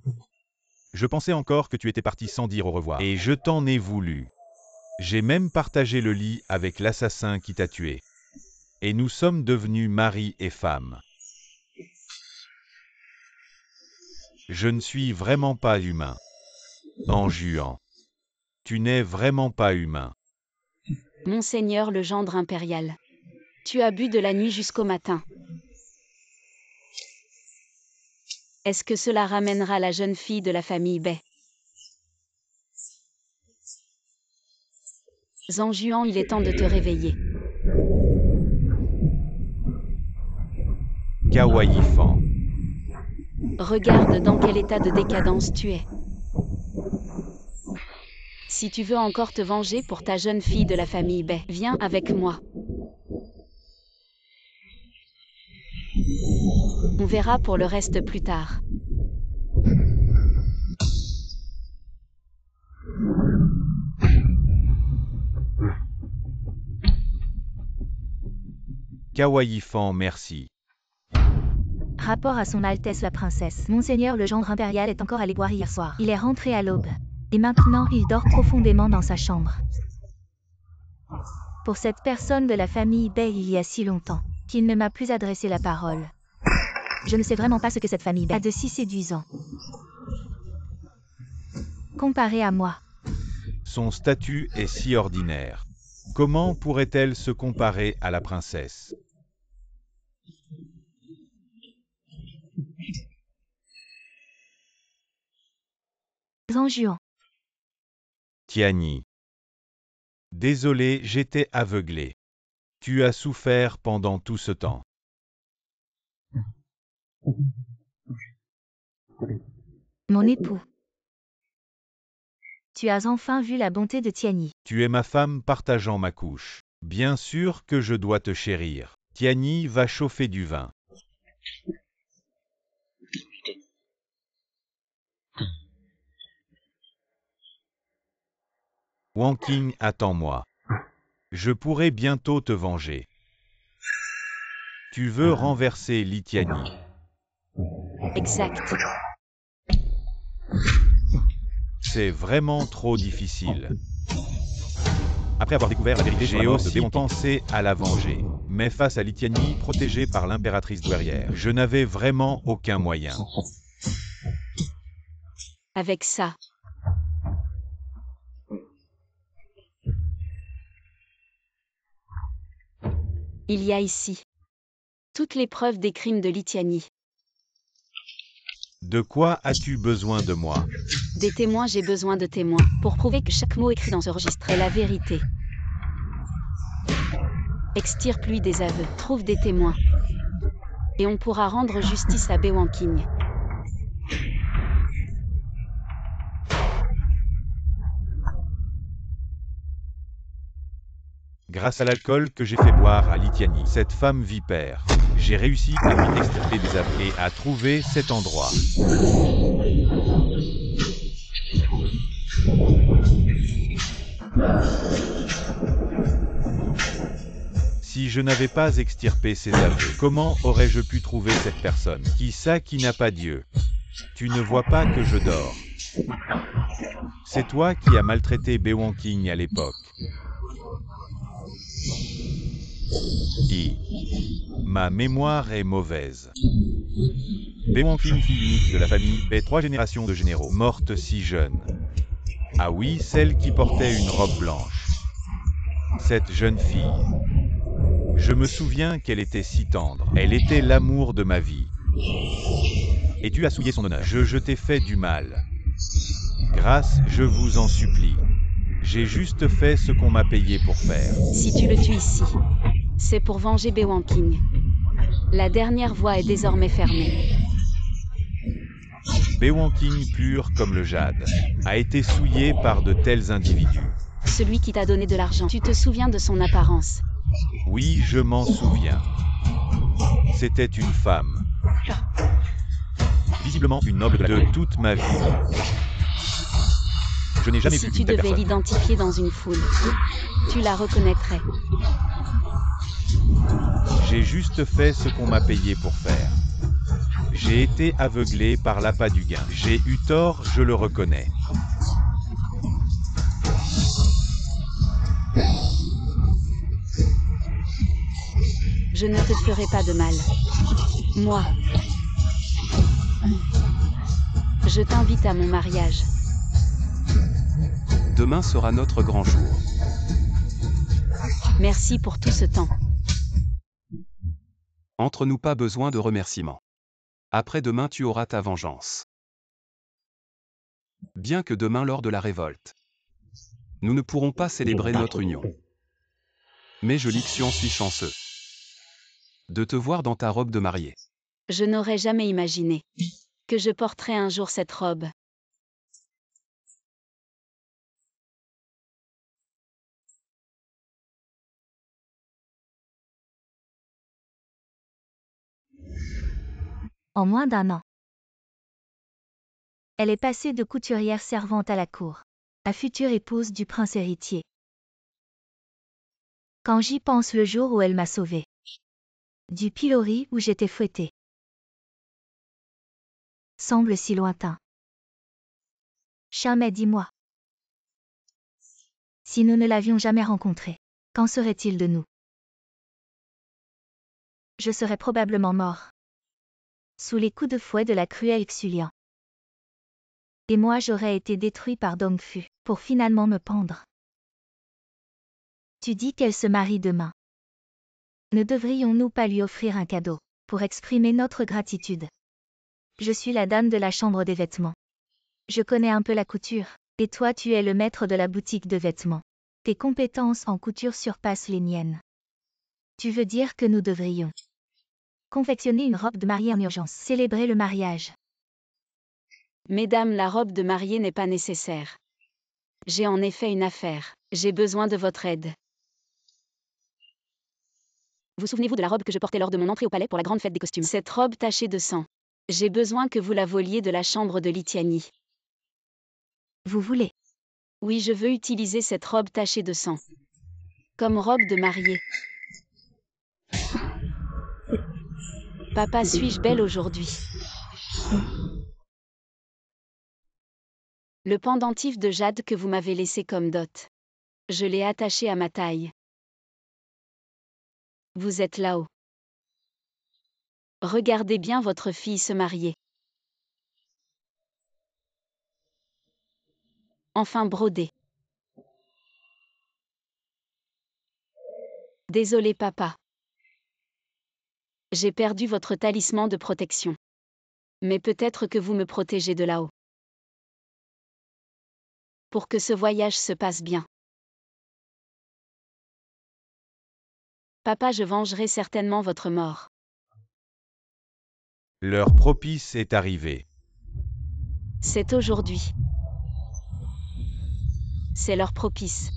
Je pensais encore que tu étais parti sans dire au revoir. Et je t'en ai voulu. J'ai même partagé le lit avec l'assassin qui t'a tué. Et nous sommes devenus mari et femme. Je ne suis vraiment pas humain. En Juan. Tu n'es vraiment pas humain.
Monseigneur le gendre impérial. Tu as bu de la nuit jusqu'au matin. Est-ce que cela ramènera la jeune fille de la famille Bai? Zhang Juan, il est temps de te réveiller.
Kawaii Fan.
Regarde dans quel état de décadence tu es. Si tu veux encore te venger pour ta jeune fille de la famille Bai, viens avec moi. On verra pour le reste plus tard.
Kawaii Fan, merci.
Rapport à son Altesse la Princesse. Monseigneur le gendre impérial est encore allé boire hier soir. Il est rentré à l'aube. Et maintenant, il dort profondément dans sa chambre. Pour cette personne de la famille Bai il y a si longtemps, qu'il ne m'a plus adressé la parole. Je ne sais vraiment pas ce que cette famille Bai a de si séduisant. Comparé à moi.
Son statut est si ordinaire. Comment pourrait-elle se comparer à la princesse?
Zhang Juan.
Tiani. Désolé, j'étais aveuglé. Tu as souffert pendant tout ce temps.
Mon époux. Tu as enfin vu la bonté de Tiani.
Tu es ma femme partageant ma couche. Bien sûr que je dois te chérir. Tiani va chauffer du vin. Wang Qing, attends-moi. Je pourrai bientôt te venger. Tu veux renverser Lityanie.
Exact.
C'est vraiment trop difficile. Après avoir découvert la vérité sur la
J'ai
mort de
aussi
Béonti, pensé à la venger. Mais face à Lityanie, protégée par l'impératrice douairière, je n'avais vraiment aucun moyen.
Avec ça, il y a ici toutes les preuves des crimes de Lityanie.
De quoi as-tu besoin de moi?
Des témoins, j'ai besoin de témoins, pour prouver que chaque mot écrit dans ce registre est la vérité. Extirpe-lui des aveux, trouve des témoins. Et on pourra rendre justice à Bae King.
Grâce à l'alcool que j'ai fait boire à Litiani, cette femme vipère, j'ai réussi à lui extirper des aveux et à trouver cet endroit. Si je n'avais pas extirpé ces aveux, comment aurais-je pu trouver cette personne? Qui ça qui n'a pas Dieu? Tu ne vois pas que je dors. C'est toi qui as maltraité Bae King à l'époque. Ma mémoire est mauvaise. Bae King, fille unique de la famille Bae, 3 générations de généraux, morte si jeune. Ah oui, celle qui portait une robe blanche. Cette jeune fille. Je me souviens qu'elle était si tendre. Elle était l'amour de ma vie. Et tu as souillé son honneur. Je t'ai fait du mal. Grâce, je vous en supplie. J'ai juste fait ce qu'on m'a payé pour faire.
Si tu le tues ici, c'est pour venger Bae King. La dernière voie est désormais fermée.
Bae King, pur comme le jade, a été souillé par de tels individus.
Celui qui t'a donné de l'argent, tu te souviens de son apparence?
Oui, je m'en souviens. C'était une femme. Visiblement une noble de toute ma vie. Je n'ai jamais vu
Si
une
tu
telle
devais
personne.
l'identifier dans une foule, tu la reconnaîtrais.
J'ai juste fait ce qu'on m'a payé pour faire. J'ai été aveuglé par l'appât du gain. J'ai eu tort, je le reconnais.
Je ne te ferai pas de mal. Moi. Je t'invite à mon mariage.
Demain sera notre grand jour.
Merci pour tout ce temps.
Entre nous, pas besoin de remerciements. Après-demain tu auras ta vengeance. Bien que demain lors de la révolte, nous ne pourrons pas célébrer notre union. Mais je Lixian suis chanceux de te voir dans ta robe de mariée.
Je n'aurais jamais imaginé que je porterais un jour cette robe.
En moins d'1 an. Elle est passée de couturière servante à la cour, à future épouse du prince héritier. Quand j'y pense, le jour où elle m'a sauvée du pilori où j'étais fouettée semble si lointain. Jamais, dis-moi. Si nous ne l'avions jamais rencontré, qu'en serait-il de nous? Je serais probablement mort sous les coups de fouet de la cruelle Xulian. Et moi j'aurais été détruit par Dongfu, pour finalement me pendre. Tu dis qu'elle se marie demain. Ne devrions-nous pas lui offrir un cadeau, pour exprimer notre gratitude? Je suis la dame de la chambre des vêtements. Je connais un peu la couture, et toi tu es le maître de la boutique de vêtements. Tes compétences en couture surpassent les miennes. Tu veux dire que nous devrions confectionner une robe de mariée en urgence, célébrer le mariage.
Mesdames, la robe de mariée n'est pas nécessaire. J'ai en effet une affaire. J'ai besoin de votre aide. Vous souvenez-vous de la robe que je portais lors de mon entrée au palais pour la grande fête des costumes? Cette robe tachée de sang. J'ai besoin que vous la voliez de la chambre de Litiani.
Vous voulez?
Oui, je veux utiliser cette robe tachée de sang. Comme robe de mariée. Papa, suis-je belle aujourd'hui? Le pendentif de jade que vous m'avez laissé comme dot. Je l'ai attaché à ma taille. Vous êtes là-haut. Regardez bien votre fille se marier. Enfin brodée. Désolé papa. J'ai perdu votre talisman de protection. Mais peut-être que vous me protégez de là-haut. Pour que ce voyage se passe bien. Papa, je vengerai certainement votre mort.
L'heure propice est arrivée.
C'est aujourd'hui. C'est l'heure propice.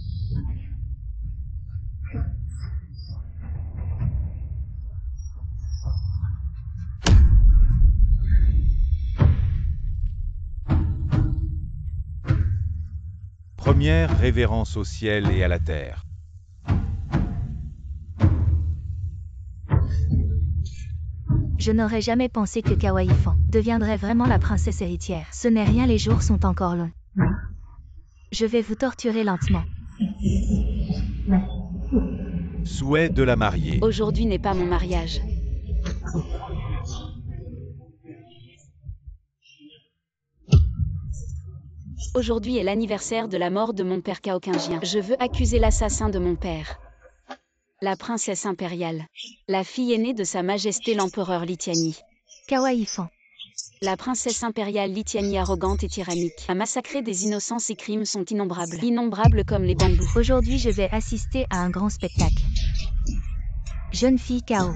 Première révérence au ciel et à la terre.
Je n'aurais jamais pensé que Kawaii Fan deviendrait vraiment la princesse héritière. Ce n'est rien, les jours sont encore longs. Je vais vous torturer lentement.
Souhait de la mariée.
Aujourd'hui n'est pas mon mariage. Aujourd'hui est l'anniversaire de la mort de mon père Kaokingien. Je veux accuser l'assassin de mon père. La princesse impériale. La fille aînée de Sa Majesté l'empereur Lityani.
Kawaii Fan.
La princesse impériale Lityani arrogante et tyrannique. A massacré des innocents, ses crimes sont innombrables. Innombrables comme les bambous.
Aujourd'hui, je vais assister à un grand spectacle. Jeune fille Kao.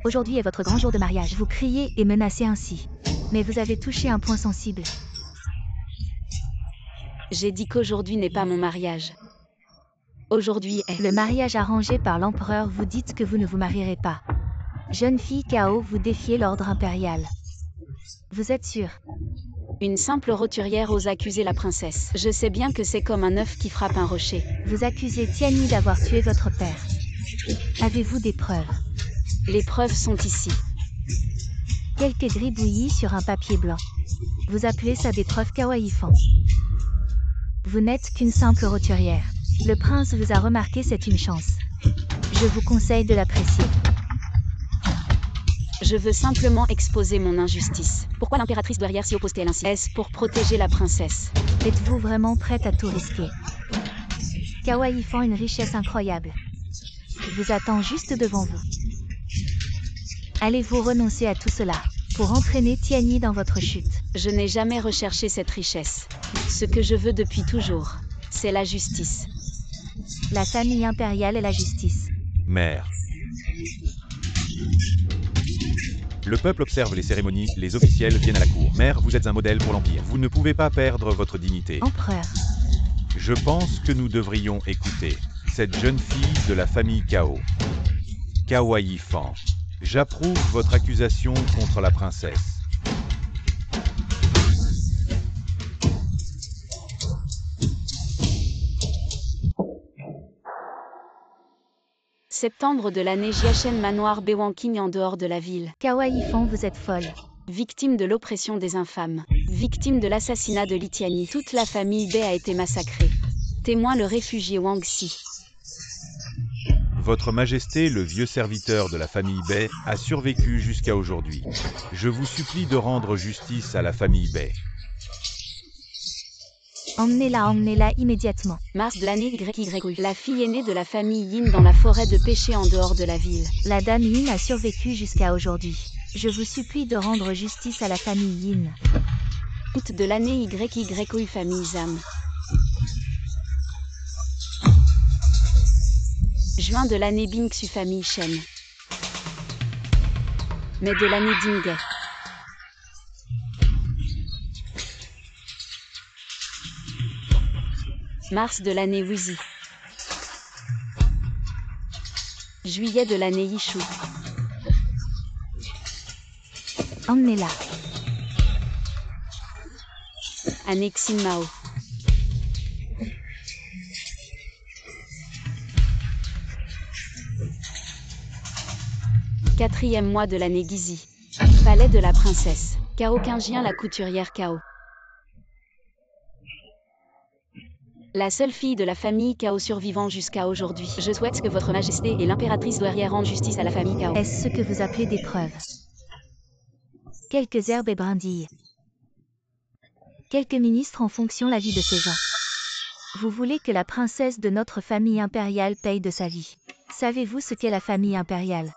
Aujourd'hui est votre grand jour de mariage. Vous criez et menacez ainsi. Mais vous avez touché un point sensible.
J'ai dit qu'aujourd'hui n'est pas mon mariage. Aujourd'hui est
Le mariage arrangé par l'empereur, vous dites que vous ne vous marierez pas. Jeune fille Kao, vous défiez l'ordre impérial. Vous êtes sûr?
Une simple roturière ose accuser la princesse. Je sais bien que c'est comme un œuf qui frappe un rocher.
Vous accusez Tiani d'avoir tué votre père. Avez-vous des preuves?
Les preuves sont ici.
Quelques gribouillis sur un papier blanc. Vous appelez ça des preuves Kawaii Fan. Vous n'êtes qu'une simple roturière. Le prince vous a remarqué, c'est une chance. Je vous conseille de l'apprécier.
Je veux simplement exposer mon injustice. Pourquoi l'impératrice douairière s'y oppose-t-elle ainsi? Est-ce pour protéger la princesse?
Êtes-vous vraiment prête à tout risquer? Kawaii Fan, une richesse incroyable, vous attend juste devant vous. Allez-vous renoncer à tout cela pour entraîner Tiani dans votre chute?
Je n'ai jamais recherché cette richesse. Ce que je veux depuis toujours, c'est la justice.
La famille impériale et la justice.
Mère. Le peuple observe les cérémonies, les officiels viennent à la cour. Mère, vous êtes un modèle pour l'Empire. Vous ne pouvez pas perdre votre dignité.
Empereur.
Je pense que nous devrions écouter cette jeune fille de la famille Kao. Kawaii Fan. J'approuve votre accusation contre la princesse.
Septembre de l'année Jiachen, manoir Bewanking en dehors de la ville.
Kawaii Fan, vous êtes folle.
Victime de l'oppression des infâmes. Victime de l'assassinat de Lityani. Toute la famille Bei a été massacrée. Témoin le réfugié Wang Xi.
Votre Majesté, le vieux serviteur de la famille Bei, a survécu jusqu'à aujourd'hui. Je vous supplie de rendre justice à la famille Bei.
Emmenez-la immédiatement.
Mars de l'année YY. La fille aînée de la famille Yin dans la forêt de pêcher en dehors de la ville.
La dame Yin a survécu jusqu'à aujourd'hui. Je vous supplie de rendre justice à la famille Yin.
Août de l'année YY. Famille Zhang. Juin de l'année Bingxu. Famille Shen. Mai de l'année Dinghe. Mars de l'année Wuzi. Juillet de l'année Yishu.
Emmenez-la.
Année Xin Mao. Quatrième mois de l'année Gizi. Palais de la princesse. Kaokingien, la couturière Kao. La seule fille de la famille Kao survivant jusqu'à aujourd'hui. Je souhaite que votre majesté et l'impératrice douairière rendent justice à la famille Kao.
Est-ce ce que vous appelez des preuves? Quelques herbes et brindilles. Quelques ministres en fonction la vie de ces gens. Vous voulez que la princesse de notre famille impériale paye de sa vie. Savez-vous ce qu'est la famille impériale?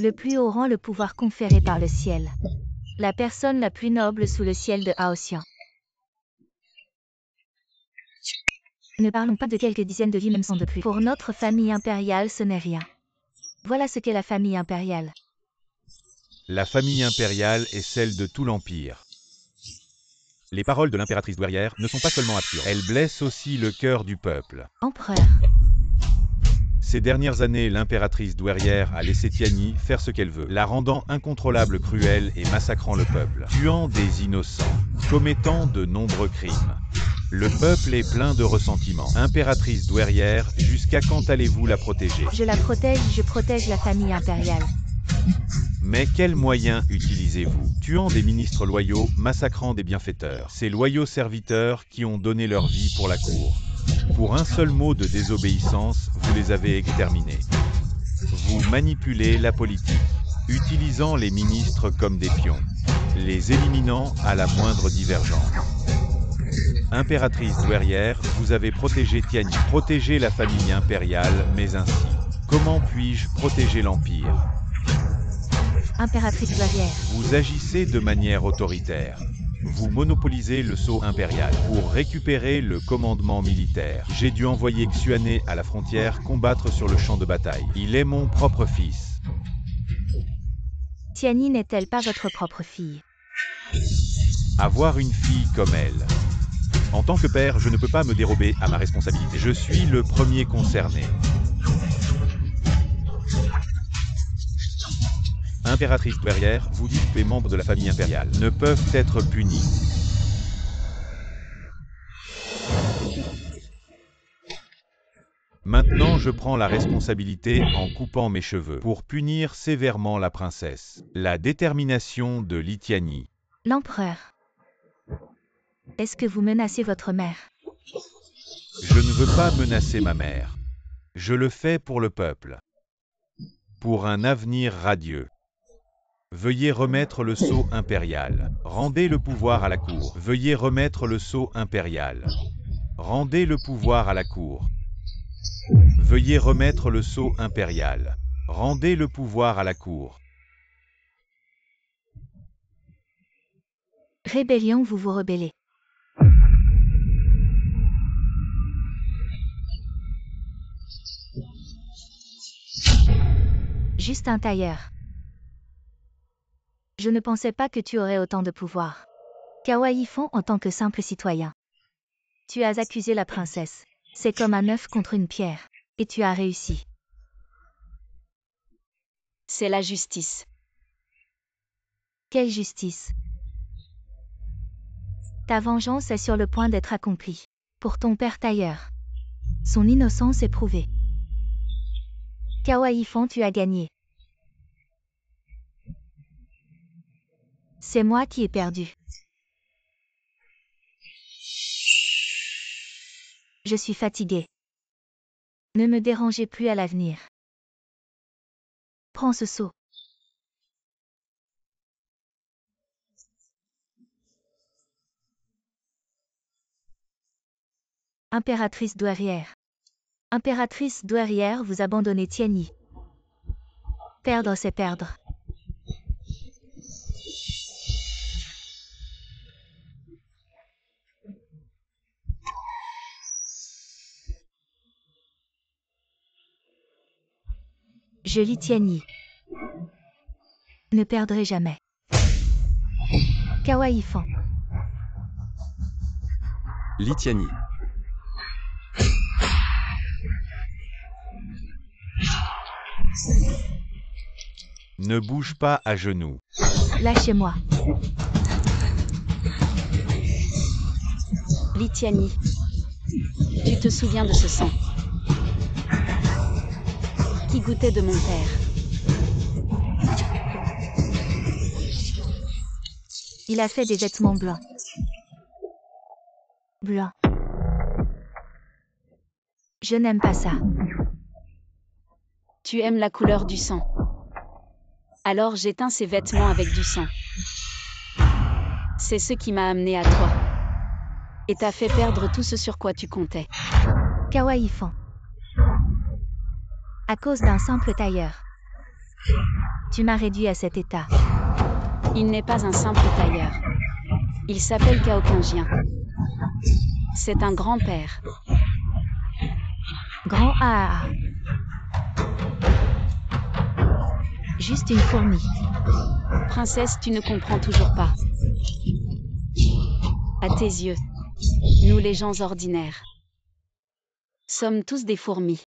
Le plus haut rang le pouvoir conféré par le ciel. La personne la plus noble sous le ciel de Haotian. Ne parlons pas de quelques dizaines de vies, même sans de plus. Pour notre famille impériale, ce n'est rien. Voilà ce qu'est la famille impériale.
La famille impériale est celle de tout l'Empire. Les paroles de l'impératrice douairière ne sont pas seulement absurdes, elles blessent aussi le cœur du peuple.
Empereur.
Ces dernières années, l'impératrice douairière a laissé Tianyi faire ce qu'elle veut, la rendant incontrôlable, cruelle et massacrant le peuple, tuant des innocents, commettant de nombreux crimes. Le peuple est plein de ressentiment. Impératrice douairière, jusqu'à quand allez-vous la protéger?
Je la protège, je protège la famille impériale.
Mais quels moyens utilisez-vous? Tuant des ministres loyaux, massacrant des bienfaiteurs. Ces loyaux serviteurs qui ont donné leur vie pour la cour. Pour un seul mot de désobéissance, vous les avez exterminés. Vous manipulez la politique, utilisant les ministres comme des pions, les éliminant à la moindre divergence. Impératrice douairière, vous avez protégé Tianyi, protégé la famille impériale, mais ainsi. Comment puis-je protéger l'Empire?
Impératrice douairière.
Vous agissez de manière autoritaire. Vous monopolisez le sceau impérial pour récupérer le commandement militaire. J'ai dû envoyer Xuan'e à la frontière combattre sur le champ de bataille. Il est mon propre fils.
Tianyi n'est-elle pas votre propre fille?
Avoir une fille comme elle. En tant que père, je ne peux pas me dérober à ma responsabilité. Je suis le premier concerné. Impératrice douairière, vous dites que les membres de la famille impériale ne peuvent être punis. Maintenant, je prends la responsabilité en coupant mes cheveux pour punir sévèrement la princesse. La détermination de Li Tianyi.
L'empereur. Est-ce que vous menacez votre mère?
Je ne veux pas menacer ma mère. Je le fais pour le peuple. Pour un avenir radieux. Veuillez remettre le sceau impérial. Rendez le pouvoir à la cour. Veuillez remettre le sceau impérial. Rendez le pouvoir à la cour. Veuillez remettre le sceau impérial. Rendez le pouvoir à la cour.
Rébellion, vous vous rebellez. Juste un tailleur. Je ne pensais pas que tu aurais autant de pouvoir. Kawaii Fon en tant que simple citoyen. Tu as accusé la princesse. C'est comme un œuf contre une pierre. Et tu as réussi.
C'est la justice.
Quelle justice? Ta vengeance est sur le point d'être accomplie. Pour ton père tailleur. Son innocence est prouvée. Kawaii Fon, tu as gagné. C'est moi qui ai perdu. Je suis fatiguée. Ne me dérangez plus à l'avenir. Prends ce seau. Impératrice douairière. Impératrice douairière, vous abandonnez Tianyi. Perdre, c'est perdre. Je lis Tianyi. Ne perdrai jamais. Kawaii Fon.
Li Tianyi.
Ne bouge pas à genoux.
Lâchez-moi.
Li Tianyi. Tu te souviens de ce sang qui goûtait de mon père.
Il a fait des vêtements blancs. Blancs. Je n'aime pas ça.
Tu aimes la couleur du sang. Alors j'éteins ces vêtements avec du sang. C'est ce qui m'a amené à toi. Et t'a fait perdre tout ce sur quoi tu comptais.
Kawaii Fon. À cause d'un simple tailleur. Tu m'as réduit à cet état.
Il n'est pas un simple tailleur. Il s'appelle Kaokingien. C'est un grand-père.
Grand AAA. Juste une fourmi.
Princesse, tu ne comprends toujours pas. À tes yeux, nous les gens ordinaires sommes tous des fourmis.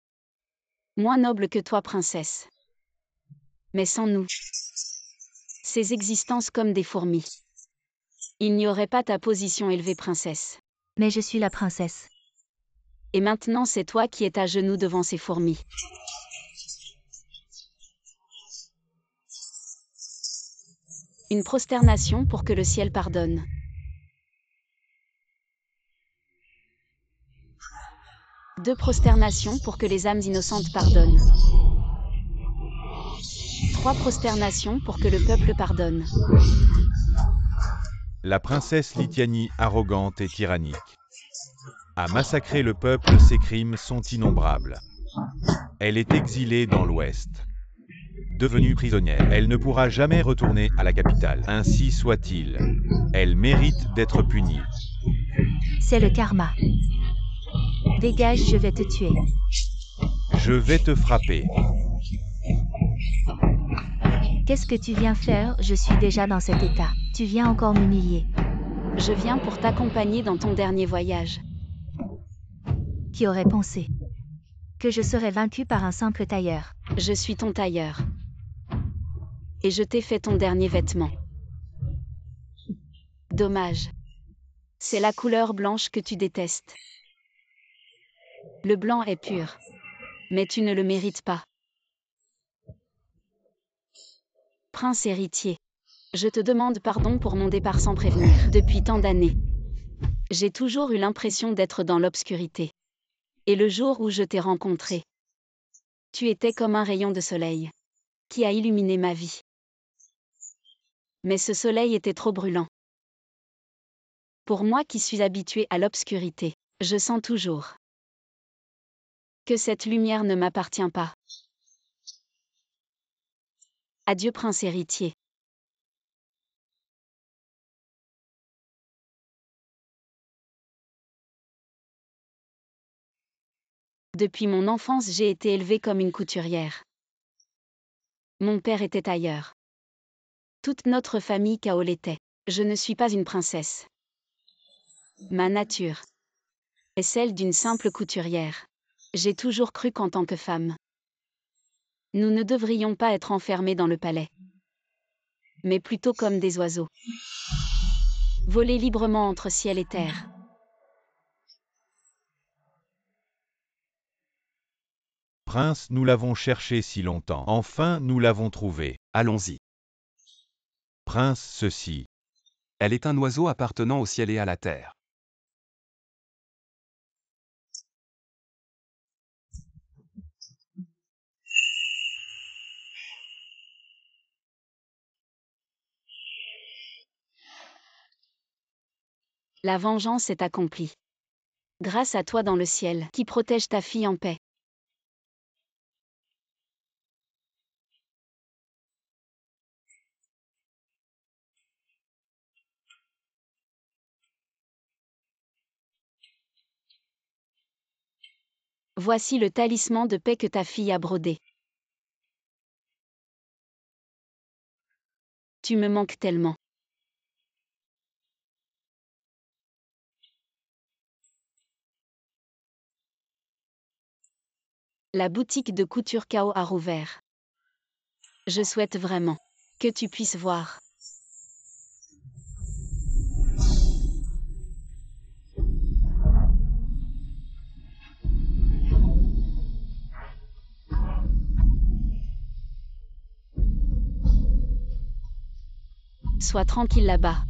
Moins nobles que toi, princesse. Mais sans nous, ces existences comme des fourmis, il n'y aurait pas ta position élevée, princesse.
Mais je suis la princesse.
Et maintenant c'est toi qui es à genoux devant ces fourmis. Une prosternation pour que le ciel pardonne. Deux prosternations pour que les âmes innocentes pardonnent. Trois prosternations pour que le peuple pardonne.
La princesse Lityani, arrogante et tyrannique, a massacré le peuple, ses crimes sont innombrables. Elle est exilée dans l'Ouest. Devenue prisonnière, elle ne pourra jamais retourner à la capitale. Ainsi soit-il. Elle mérite d'être punie.
C'est le karma. Dégage, je vais te tuer.
Je vais te frapper.
Qu'est-ce que tu viens faire? Je suis déjà dans cet état. Tu viens encore m'humilier.
Je viens pour t'accompagner dans ton dernier voyage.
Qui aurait pensé que je serais vaincu par un simple tailleur?
Je suis ton tailleur. Et je t'ai fait ton dernier vêtement. Dommage. C'est la couleur blanche que tu détestes. Le blanc est pur. Mais tu ne le mérites pas. Prince héritier, je te demande pardon pour mon départ sans prévenir. Depuis tant d'années, j'ai toujours eu l'impression d'être dans l'obscurité. Et le jour où je t'ai rencontré, tu étais comme un rayon de soleil qui a illuminé ma vie. Mais ce soleil était trop brûlant. Pour moi qui suis habituée à l'obscurité, je sens toujours que cette lumière ne m'appartient pas. Adieu, prince héritier. Depuis mon enfance, j'ai été élevée comme une couturière. Mon père était tailleur. Toute notre famille Kao l'était. Je ne suis pas une princesse. Ma nature est celle d'une simple couturière. J'ai toujours cru qu'en tant que femme, nous ne devrions pas être enfermés dans le palais, mais plutôt comme des oiseaux, voler librement entre ciel et terre.
Prince, nous l'avons cherché si longtemps. Enfin, nous l'avons trouvé.
Allons-y.
Prince, ceci.
Elle est un oiseau appartenant au ciel et à la terre.
La vengeance est accomplie. Grâce à toi dans le ciel, qui protège ta fille en paix. Voici le talisman de paix que ta fille a brodé. Tu me manques tellement. La boutique de couture Kao a rouvert. Je souhaite vraiment que tu puisses voir. Sois tranquille là-bas.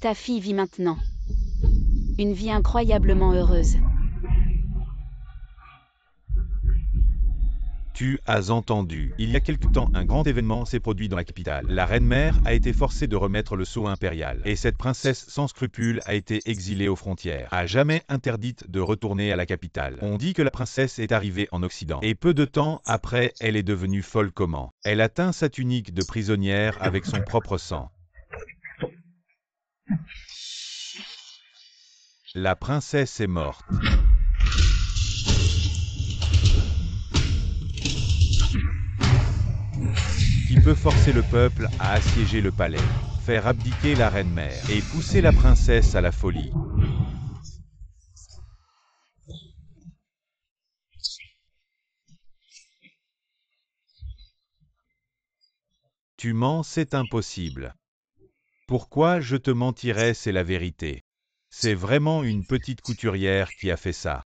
Ta fille vit maintenant une vie incroyablement heureuse.
Tu as entendu. Il y a quelque temps, un grand événement s'est produit dans la capitale. La reine-mère a été forcée de remettre le sceau impérial. Et cette princesse sans scrupules a été exilée aux frontières, à jamais interdite de retourner à la capitale. On dit que la princesse est arrivée en Occident. Et peu de temps après, elle est devenue folle comment. Elle a teint sa tunique de prisonnière avec son propre sang. La princesse est morte. Qui peut forcer le peuple à assiéger le palais, faire abdiquer la reine-mère et pousser la princesse à la folie. Tu mens, c'est impossible. Pourquoi je te mentirais, c'est la vérité. C'est vraiment une petite couturière qui a fait ça.